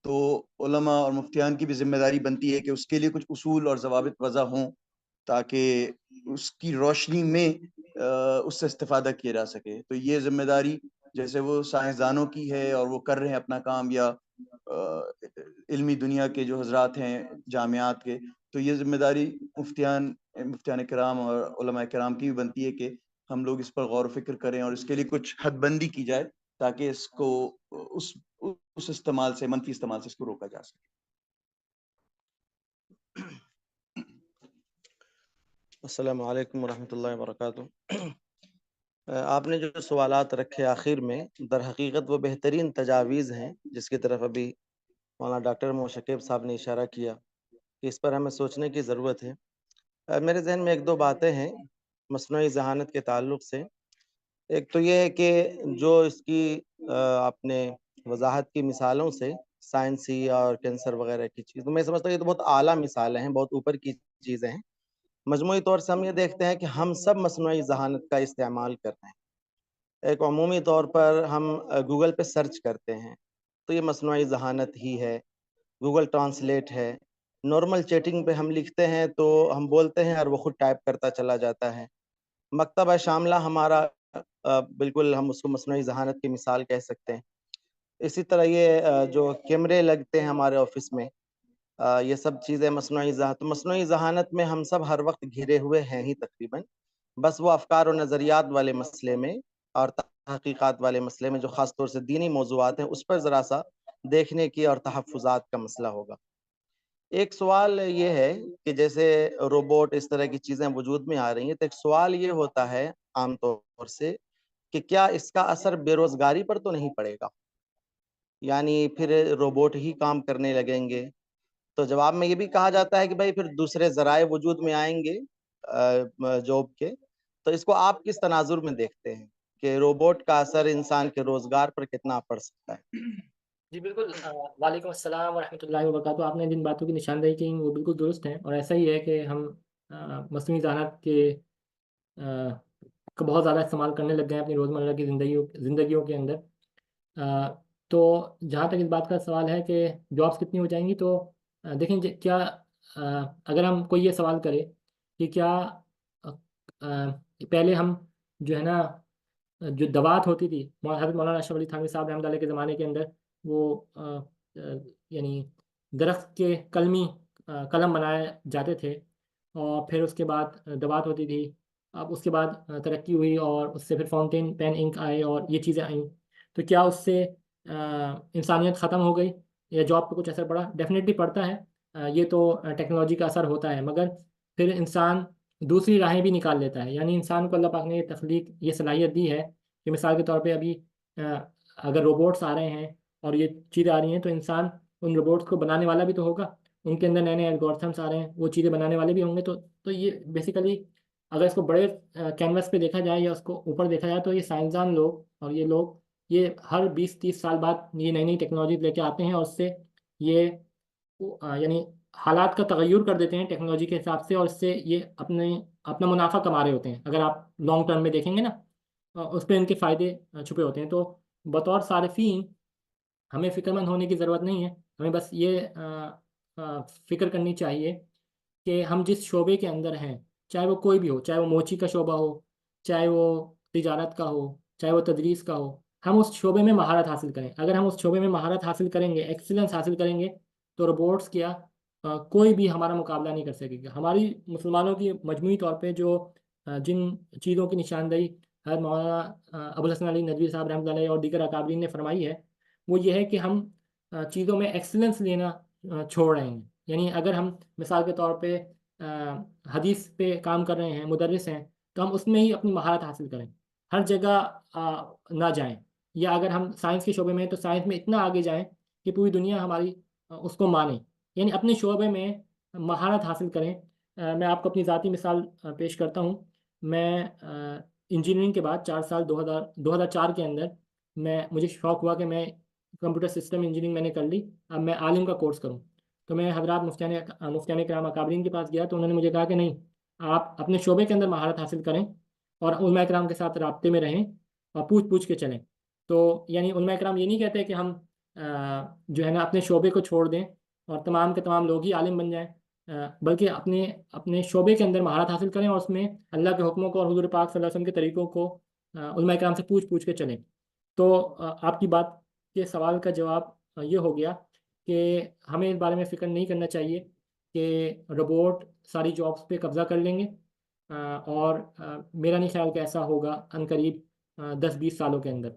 तो उलमा और मुफ्तियान की भी ज़िम्मेदारी बनती है कि उसके लिए कुछ उसूल और ज़वाबित वज़ा हों, ताकि उसकी रोशनी में उससे इस्तिफ़ादा किया जा सके। तो ये ज़िम्मेदारी जैसे वो साइंसदानों की है और वो कर रहे हैं अपना काम, या इल्मी दुनिया के जो हज़रात हैं जामियात के, तो ये ज़िम्मेदारी मुफ्तियान किराम और उलमा किराम की भी बनती है कि हम लोग इस पर गौर फ़िक्र करें और इसके लिए कुछ हदबंदी की जाए, ताकि इसको उस इस्तेमाल से, मनफ़ी इस्तेमाल से इसको रोका जा सके। अस्सलामु अलैकुम वरहमतुल्लाहि वबरकातुहू। आपने जो सवालात रखे आखिर में, दर हकीकत वो बेहतरीन तजावीज़ हैं जिसकी तरफ अभी मौलाना डॉक्टर मोशक्किब साहब ने इशारा किया कि इस पर हमें सोचने की ज़रूरत है। मेरे ज़हन में 1-2 बातें हैं मस्नूई ज़हानत के ताल्लुक से। एक तो ये है कि जो इसकी आपने वज़ाहत की मिसालों से साइंसी और कैंसर वगैरह की चीज़, तो मैं समझता हूँ ये तो बहुत आला मिसालें हैं, बहुत ऊपर की चीज़ें हैं। मजमूई तौर से हम ये देखते हैं कि हम सब मस्नूई ज़हानत का इस्तेमाल कर रहे हैं। एक अमूमी तौर पर हम गूगल पे सर्च करते हैं, तो ये मस्नूई ज़हानत ही है। गूगल ट्रांसलेट है। नॉर्मल चैटिंग पे हम लिखते हैं तो हम बोलते हैं और वो खुद टाइप करता चला जाता है। मकतबा शामला हमारा बिल्कुल हम उसको मस्नूई ज़हानत की मिसाल कह सकते हैं। इसी तरह ये जो कैमरे लगते हैं हमारे ऑफ़िस में, ये सब चीज़ें तो मस्नुई ज़हानत में हम सब हर वक्त घिरे हुए हैं ही तकरीबन। बस वो अफ़कार और नज़रियात वाले मसले में और तहक़ीक़ात वाले मसले में जो ख़ास तौर से दीनी मौज़ूआत हैं, उस पर ज़रा-सा देखने की और तहफ़्फ़ुज़ात का मसला होगा। एक सवाल ये है कि जैसे रोबोट इस तरह की चीज़ें वजूद में आ रही हैं, तो एक सवाल ये होता है आम तौर से कि क्या इसका असर बेरोज़गारी पर तो नहीं पड़ेगा? यानी फिर रोबोट ही काम करने लगेंगे। तो जवाब में ये भी कहा जाता है कि भाई फिर दूसरे ज़राए वजूद में आएँगे जॉब के। तो इसको आप किस तनाज़ुर में देखते हैं कि रोबोट का असर इंसान के रोज़गार पर कितना पड़ सकता है? जी, बिल्कुल वालेकुम अस्सलाम व रहमतुल्लाहि अल्लाह वबरकातुहू। आपने जिन बातों की निशानदेही की वो बिल्कुल दुरुस्त हैं और ऐसा ही है कि हम मस्नूई ज़हानत के का बहुत ज़्यादा इस्तेमाल करने लग गए हैं अपनी रोज़मर्रा की ज़िंदगियों के अंदर। तो जहाँ तक इस बात का सवाल है कि जॉब्स कितनी हो जाएँगी, तो देखें क्या अगर हम कोई ये सवाल करे कि क्या पहले हम जो है ना जो दवात होती थी हज़रत मौलाना अशरफ अली थानवी साहब रहमतुल्लाह अलैह के ज़माने के अंदर, वो यानी दरख्त के कलम बनाए जाते थे और फिर उसके बाद दवात होती थी। अब उसके बाद तरक्की हुई और उससे फिर फाउंटेन पेन इंक आए और ये चीज़ें आईं। तो क्या उससे इंसानियत ख़त्म हो गई या जॉब पे कुछ असर पड़ा? डेफ़िनेटली पड़ता है। ये तो टेक्नोलॉजी का असर होता है, मगर फिर इंसान दूसरी राहें भी निकाल लेता है। यानी इंसान को अल्लाह पाक ने ये तख्लीक, ये सलाहियत दी है कि मिसाल के तौर पे अभी अ, अगर रोबोट्स आ रहे हैं और ये चीज़ें आ रही हैं, तो इंसान उन रोबोट्स को बनाने वाला भी तो होगा। उनके अंदर नए-नए एल्गोरिथम्स आ रहे हैं, वो चीज़ें बनाने वाले भी होंगे। तो ये बेसिकली अगर इसको बड़े कैनवस पे देखा जाए या उसको ऊपर देखा जाए, तो ये साइंसदान लोग और ये लोग ये हर 20-30 साल बाद ये नई-नई टेक्नोलॉजी लेके आते हैं और उससे ये यानी हालात का तगय्युर कर देते हैं टेक्नोलॉजी के हिसाब से और इससे ये अपना मुनाफ़ा कमा रहे होते हैं। अगर आप लॉन्ग टर्म में देखेंगे ना, उस पे इनके फ़ायदे छुपे होते हैं। तो बतौर सारिफ़ीन हमें फ़िक्रमंद होने की ज़रूरत नहीं है। हमें बस ये फ़िक्र करनी चाहिए कि हम जिस शोबे के अंदर हैं, चाहे वो कोई भी हो, चाहे वो मोची का शोबा हो, चाहे वो तिजारत का हो, चाहे वो तदरीस का हो, हम उस शोबे में महारत हासिल करें। अगर हम उस शोबे में महारत हासिल करेंगे, एक्सीलेंस हासिल करेंगे, तो रोबोट्स क्या कोई भी हमारा मुकाबला नहीं कर सकेगा। हमारी मुसलमानों की मजमूई तौर पे जो जिन चीज़ों की निशानदेही हज़रत मौलाना अबुल हसन अली नदवी साहब रहमतुल्लाह अलैह और दीगर अकाबरीन ने फरमाई है, वो ये है कि हम चीज़ों में एक्सीलेंस लेना छोड़ रहे हैं। यानी अगर हम मिसाल के तौर पे हदीस पे काम कर रहे हैं, मुदर्रिस हैं, तो हम उसमें ही अपनी महारत हासिल करें। हर जगह ना जाएँ, या अगर हम साइंस के शोबे में हैं, तो साइंस में इतना आगे जाएँ कि पूरी दुनिया हमारी उसको माने। यानी अपने शोबे में महारत हासिल करें। मैं आपको अपनी ज़ाती मिसाल पेश करता हूँ। मैं इंजीनियरिंग के बाद 4 साल 2004 के अंदर मुझे शौक़ हुआ कि मैं कंप्यूटर सिस्टम इंजीनियरिंग मैंने कर ली, अब मैं आलिम का कोर्स करूँ। तो मैं हज़रात मुफ्तियान इकराम अकाबरीन के पास गया, तो उन्होंने मुझे कहा कि नहीं, आप अपने शोबे के अंदर महारत हासिल करें और उलमा इकराम के साथ राब्ते में रहें और पूछ-पूछ के चलें। तो यानी उलमा इकराम ये नहीं कहते कि हम जो है ना अपने शोबे को छोड़ दें और तमाम के तमाम लोग ही आलिम बन जाएँ। बल्कि अपने अपने शोबे के अंदर महारत हासिल करें और उसमें अल्लाह के हुक्मों को और हुज़ूर पाक सल्लल्लाहु अलैहि वसल्लम के तरीकों को उलमा इकराम से पूछ-पूछ के चलें। तो आपकी बात के सवाल का जवाब ये हो गया कि हमें इस बारे में फ़िक्र नहीं करना चाहिए कि रोबोट सारी जॉब्स पे कब्ज़ा कर लेंगे। और मेरा नहीं ख़्याल कि ऐसा होगा अनकरीब 10-20 सालों के अंदर।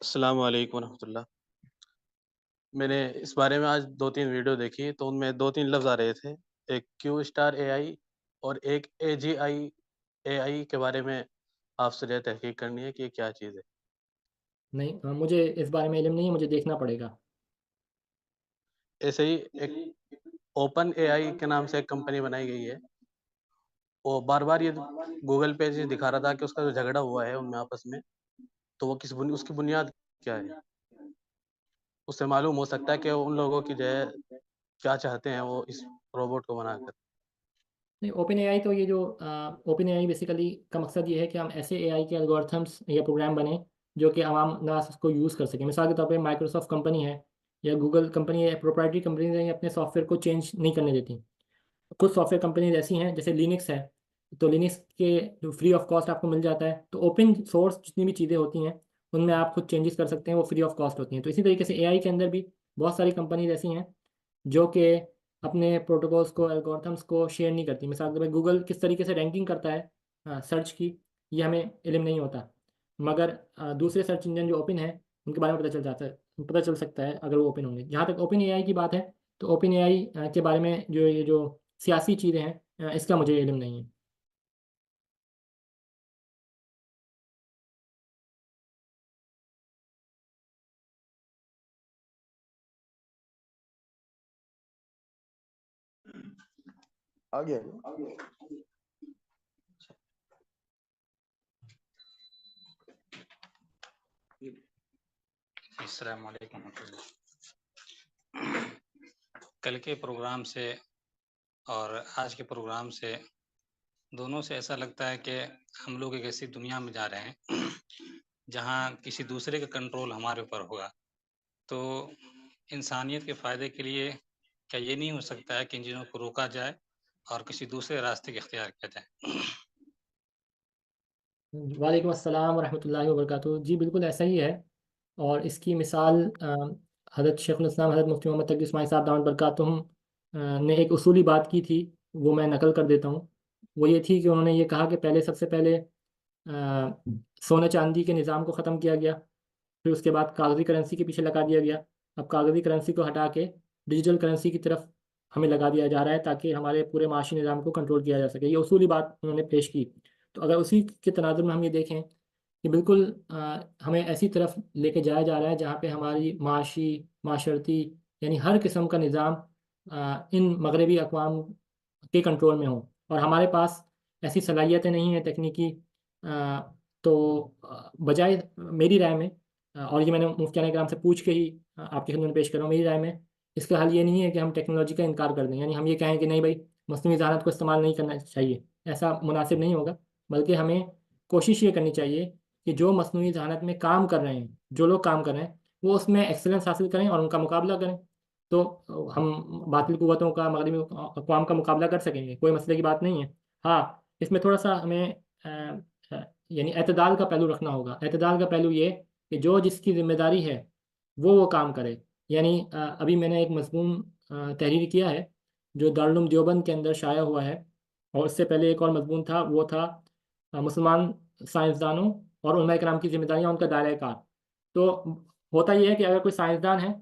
अस्सलाम वालेकुम रहमतुल्लाह। मैंने इस बारे में आज 2-3 वीडियो देखी, तो उनमें 2-3 लफ्ज़ आ रहे थे। एक क्यू स्टार एआई और एक एजीआई एआई के बारे में आपसे जो है तहकीक करनी है कि ये क्या चीज़ है? नहीं, मुझे इस बारे में इल्म नहीं है, मुझे देखना पड़ेगा। ऐसे ही एक ओपन एआई के नाम से एक कंपनी बनाई गई है। वो बार-बार ये गूगल पे ये दिखा रहा था कि उसका जो झगड़ा हुआ है उनमें आपस में, तो वो उसकी बुनियाद क्या है? उससे मालूम हो सकता है कि उन लोगों की जो है क्या चाहते हैं वो इस रोबोट को बनाकर। नहीं, ओपन एआई तो ये जो ओपन एआई बेसिकली का मकसद ये है कि हम ऐसे एआई के एल्गोरिथम्स या प्रोग्राम बने जो कि आवाम नास उसको यूज़ कर सकें। मिसाल के तौर पे माइक्रोसॉफ्ट कंपनी है या गूगल कंपनी या प्रोप्राइटरी कंपनीज हैं, ये अपने सॉफ्टवेयर को चेंज नहीं करने देती। कुछ सॉफ्टवेयर कंपनीज ऐसी हैं, जैसे लिनक्स है, तो लिनक्स के जो फ्री ऑफ कॉस्ट आपको मिल जाता है। तो ओपन सोर्स जितनी भी चीज़ें होती हैं उनमें आप खुद चेंजेस कर सकते हैं, वो फ्री ऑफ कॉस्ट होती हैं। तो इसी तरीके से एआई के अंदर भी बहुत सारी कंपनीज ऐसी हैं जो कि अपने प्रोटोकॉल्स को, एल्गोरिथम्स को शेयर नहीं करती। मिसाल के तौर पर गूगल किस तरीके से रैंकिंग करता है सर्च की, ये हमें इल्म नहीं होता, मगर दूसरे सर्च इंजन जो ओपन है उनके बारे में पता चल जाता है, पता चल सकता है अगर वो ओपन होंगे। जहाँ तक ओपन एआई की बात है, तो ओपन एआई के बारे में जो ये जो सियासी चीज़ें हैं इसका मुझे इल्म नहीं है। आगे अस्सलाम वालेकुम। कल के प्रोग्राम से और आज के प्रोग्राम से दोनों से ऐसा लगता है कि हम लोग एक ऐसी दुनिया में जा रहे हैं जहां किसी दूसरे का कंट्रोल हमारे ऊपर होगा। तो इंसानियत के फ़ायदे के लिए क्या ये नहीं हो सकता है कि इन चीज़ों को रोका जाए और किसी दूसरे रास्ते का इख्तियार किया जाए? वालेकुम अस्सलाम वरहमतुल्लाहि वबरकातुहू। जी बिल्कुल ऐसा ही है, और इसकी मिसाल हज़रत शेखुल इस्लाम हज़रत मुफ्ती मोहम्मद तक़ी इस्माइल साहब दामत बरकातुहुम ने एक उसूली बात की थी, वो मैं नकल कर देता हूँ। वो ये थी कि उन्होंने ये कहा कि पहले सबसे पहले सोने चांदी के निज़ाम को ख़त्म किया गया, फिर उसके बाद कागज़ी करेंसी के पीछे लगा दिया गया। अब कागज़ी करेंसी को हटा के डिजिटल करेंसी की तरफ हमें लगा दिया जा रहा है, ताकि हमारे पूरे माशी निज़ाम को कंट्रोल किया जा सके। ये उसूली बात उन्होंने पेश की। तो अगर उसी के तनाज़ुर में हम ये देखें कि बिल्कुल हमें ऐसी तरफ लेके जाया जा रहा है जहाँ पे हमारी माशी, माशरती, यानी हर किस्म का निज़ाम इन मगरबी अक़वाम के कंट्रोल में हो, और हमारे पास ऐसी सलाहियतें नहीं हैं तकनीकी। तो बजाय मेरी राय में, और ये मैंने मुफ्तियान कराम से पूछ के ही आपकी खिदमत में पेश कर रहा हूँ, मेरी राय में इसका हल ये नहीं है कि हम टेक्नोलॉजी का इनकार कर दें, यानी हम ये कहें कि नहीं भाई मस्नूई ज़हानत को इस्तेमाल नहीं करना चाहिए, ऐसा मुनासिब नहीं होगा। बल्कि हमें कोशिश ये करनी चाहिए कि जो मस्नूई ज़हानत में काम कर रहे हैं, जो लोग काम कर रहे हैं, वो उसमें एक्सेलेंस हासिल करें और उनका मुकाबला करें। तो हम बातिल कुव्वतों का, मगरबी अक़वाम का मुकाबला कर सकेंगे, कोई मसले की बात नहीं है। हाँ, इसमें थोड़ा सा हमें यानी एतदाल का पहलू रखना होगा। एतदाल का पहलू ये कि जो जिसकी ज़िम्मेदारी है वो काम करे। यानी अभी मैंने एक मज़मून तहरीर किया है जो दारुल उलूम देवबंद के अंदर शाया हुआ है, और उससे पहले एक और मज़मून था, वो था मुसलमान साइंसदानों और उलमा इकराम की ज़िम्मेदारियाँ, उनका दायरा कार। तो होता ये है कि अगर कोई साइंसदान है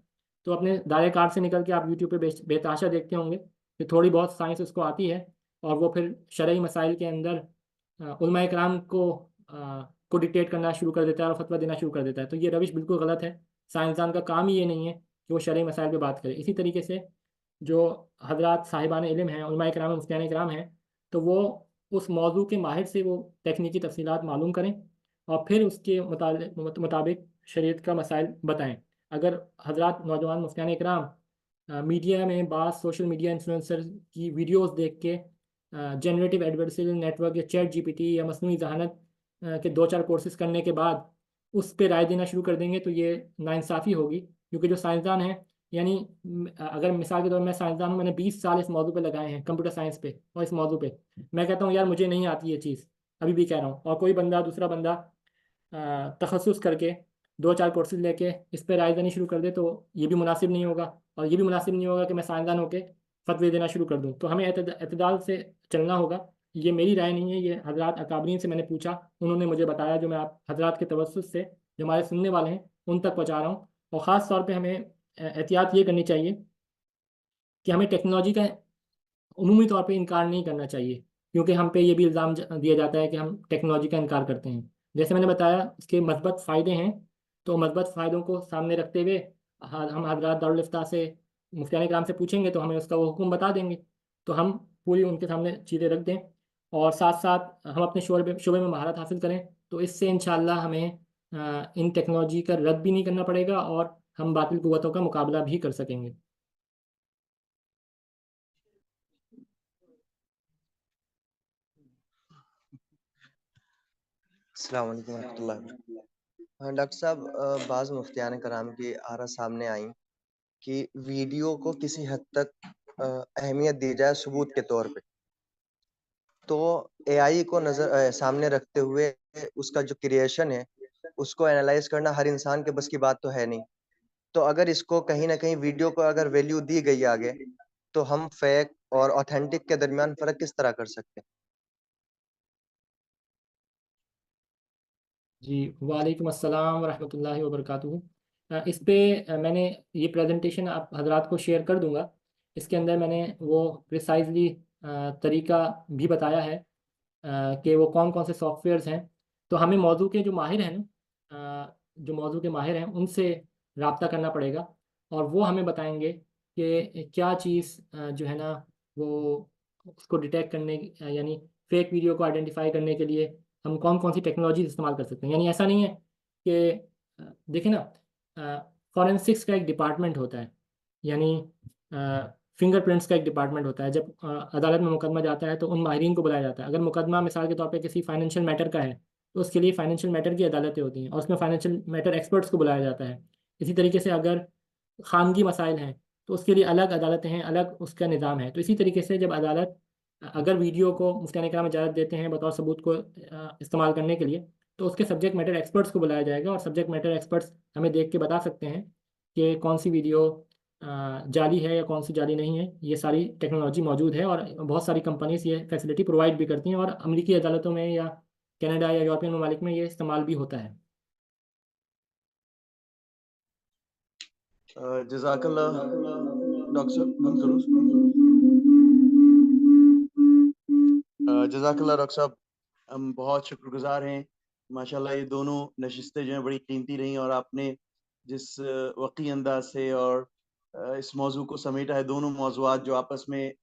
तो अपने दायरे कार से निकल के आप यूट्यूब पे बेतहाशा देखते होंगे कि थोड़ी बहुत साइंस उसको आती है, और वो फिर शरई मसाइल के अंदर उलमा इकराम को डिक्टेट करना शुरू कर देता है और फतवा देना शुरू कर देता है। तो ये रविश बिल्कुल गलत है। साइंसदान का काम ही ये नहीं है कि वो शरई मसाइल पे बात करे। इसी तरीके से जो हजरात साहिबान इल्म हैं, उलमा इकराम हैं, मुफ्तियान इकराम हैं, तो वो उस मौजू के माहिर से वो तकनीकी तफसीलात मालूम करें और फिर उसके मुताबिक शरीयत का मसाइल बताएं। अगर हजरात नौजवान मुफ्तियान इकराम मीडिया में बात, सोशल मीडिया इन्फ्लुएंसर की वीडियोस देख के जनरेटिव एडवर्टाइजिंग नेटवर्क या चैट जीपीटी या मस्नूई ज़हानत के 2-4 कोर्सेज करने के बाद उस पे राय देना शुरू कर देंगे, तो ये नाइंसाफ़ी होगी। क्योंकि जो साइंसदान हैं, यानी अगर मिसाल के तौर पर मैं साइंसदान हूँ, मैंने 20 साल इस मौजू पे लगाए हैं, कंप्यूटर साइंस पे और इस मौजू पे, मैं कहता हूँ यार मुझे नहीं आती ये चीज़, अभी भी कह रहा हूँ, और कोई बंदा, दूसरा बंदा तखस्सुस करके 2-4 कोर्सेज लेके इस पे राय देनी शुरू कर दे, तो ये भी मुनासिब नहीं होगा। और ये भी मुनासिब नहीं होगा कि मैं साइंसदान होके फतवे देना शुरू कर दूँ। तो हमें एतदाल से चलना होगा। ये मेरी राय नहीं है, ये हजरात अकाबरीन से मैंने पूछा, उन्होंने मुझे बताया, जो मैं आप हजरात के तवस्सुस से जो हमारे सुनने वाले हैं उन तक पहुँचा रहा हूँ। और ख़ास तौर पे हमें एहतियात ये करनी चाहिए कि हमें टेक्नोलॉजी का उमूमी तौर पे इनकार नहीं करना चाहिए, क्योंकि हम पे ये भी इल्ज़ाम दिया जाता है कि हम टेक्नोलॉजी का इनकार करते हैं। जैसे मैंने बताया, इसके मस्बत फ़ायदे हैं, तो मस्बत फ़ायदों को सामने रखते हुए हम हज़रात दारुल इफ्ता से, मुफ्तियान इकराम से पूछेंगे तो हमें उसका वो हुक्म बता देंगे। तो हम पूरी उनके सामने चीज़ें रख दें और साथ साथ हम अपने शोबे में महारत हासिल करें, तो इससे इंशाअल्लाह हमें इन टेक्नोलॉजी का रद्द भी नहीं करना पड़ेगा और हम बातिल कुव्वतों का मुकाबला भी कर सकेंगे। अस्सलाम वालेकुम रहमतुल्लाहि। हाँ डॉक्टर साहब, बाज़ मुफ्तियान कराम की आरा सामने आई कि वीडियो को किसी हद तक अहमियत दी जाए सबूत के तौर पे, तो एआई को सामने रखते हुए उसका जो क्रिएशन है उसको एनालाइज करना हर इंसान के बस की बात तो है नहीं। तो अगर इसको कहीं ना कहीं वीडियो को अगर वैल्यू दी गई आगे, तो हम फेक और ऑथेंटिक के दरमियान फर्क किस तरह कर सकते हैं? जी, वालेकुम अस्सलाम वरहमतुल्लाहि वबरकातुहू। इस पे मैंने ये प्रेजेंटेशन आप हजरात को शेयर कर दूंगा। इसके अंदर मैंने वो प्रिसाइजली तरीका भी बताया है कि वो कौन कौन से सॉफ्टवेयर्स हैं। तो हमें मौजू के जो माहिर हैं ना, जो मौजू के माहिर हैं उनसे रब्ता करना पड़ेगा और वो हमें बताएंगे कि क्या चीज़ जो है ना वो उसको डिटेक्ट करने यानी फेक वीडियो को आइडेंटिफाई करने के लिए हम कौन कौन सी टेक्नोलॉजी इस्तेमाल कर सकते हैं। यानी ऐसा नहीं है कि देखिए ना, फॉरेंसिक्स का एक डिपार्टमेंट होता है, यानी फिंगरप्रिंट्स का एक डिपार्टमेंट होता है। जब अदालत में मुकदमा जाता है तो उन माहिरीन को बुलाया जाता है। अगर मुकदमा मिसाल के तौर पे किसी फाइनेंशियल मैटर का है तो उसके लिए फाइनेंशियल मैटर की अदालतें होती हैं और उसमें फाइनेंशियल मैटर एक्सपर्ट्स को बुलाया जाता है। इसी तरीके से अगर खानगी मसाइल हैं तो उसके लिए अलग अदालतें हैं, अलग उसका निज़ाम है। तो इसी तरीके से जब अदालत अगर वीडियो को मुफ्तियाने कराम इजाज़त देते हैं बतौर सबूत को इस्तेमाल करने के लिए, तो उसके सब्जेक्ट मैटर एक्सपर्ट्स को बुलाया जाएगा और सब्जेक्ट मैटर एक्सपर्ट्स हमें देख के बता सकते हैं कि कौन सी वीडियो जाली है या कौन सी जाली नहीं है। ये सारी टेक्नोलॉजी मौजूद है और बहुत सारी कंपनीज ये फैसिलिटी प्रोवाइड भी करती हैं और अमरीकी अदालतों में या कनाडा या यूरोपियन ममालिक में ये इस्तेमाल भी होता है। जज़ाकल्लाह डॉक्टर साहब, बंद करो। जज़ाकल्लाह डॉक्टर साहब, हम बहुत शुक्रगुजार हैं। माशाल्लाह ये दोनों नशिस्तें जो हैं बड़ी कीमती रहीं और आपने जिस वक़ी अंदाज से और इस मौजू को समेटा है, दोनों मौज़ूआत जो आपस में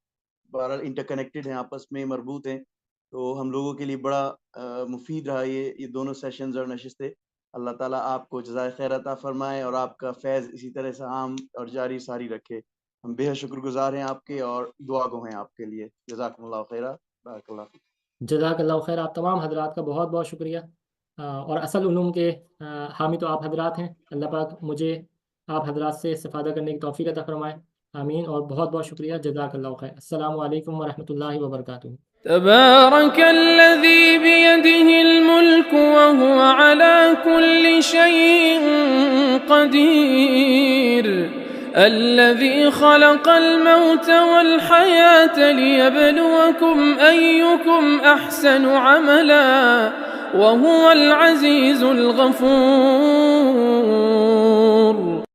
बहरहाल इंटरकनेक्टेड हैं, आपस में मरबूत हैं, तो हम लोगों के लिए बड़ा मुफीद रहा ये दोनों सेशंस और नशिस्तें। अल्लाह ताला आपको जज़ाए खैर अता फरमाए और आपका फैज़ इसी तरह से आम और जारी सारी रखे। हम बेहद शुक्रगुजार हैं आपके और दुआ गो हैं आपके लिए। जज़ाकुमुल्लाह खैरा, बारकल्लाह फीक। जज़ाकल्लाहु खैर। आप तमाम हजरात का बहुत बहुत शुक्रिया। और असल उलूम के हामी तो आप हजरात हैं। अल्लाह पाक मुझे आप हजरात से इस्तिफ़ादा करने की तौफ़ीक़ अता फ़रमाए, आमीन। और बहुत बहुत शुक्रिया। जज़ाकल्लाहु खैर। अस्सलामु अलैकुम वरहमतुल्लाहि वबरकातुहू। तबारकल्लज़ी बियदिहिल मुल्क व हुवा अला कुल्लि शैइन क़दीर अल्लज़ी ख़लक़ल मौत वल हयात लियब्लुवकुम अय्युकुम अहसनु अमला व हुवल अज़ीज़ुल गफ़ूर।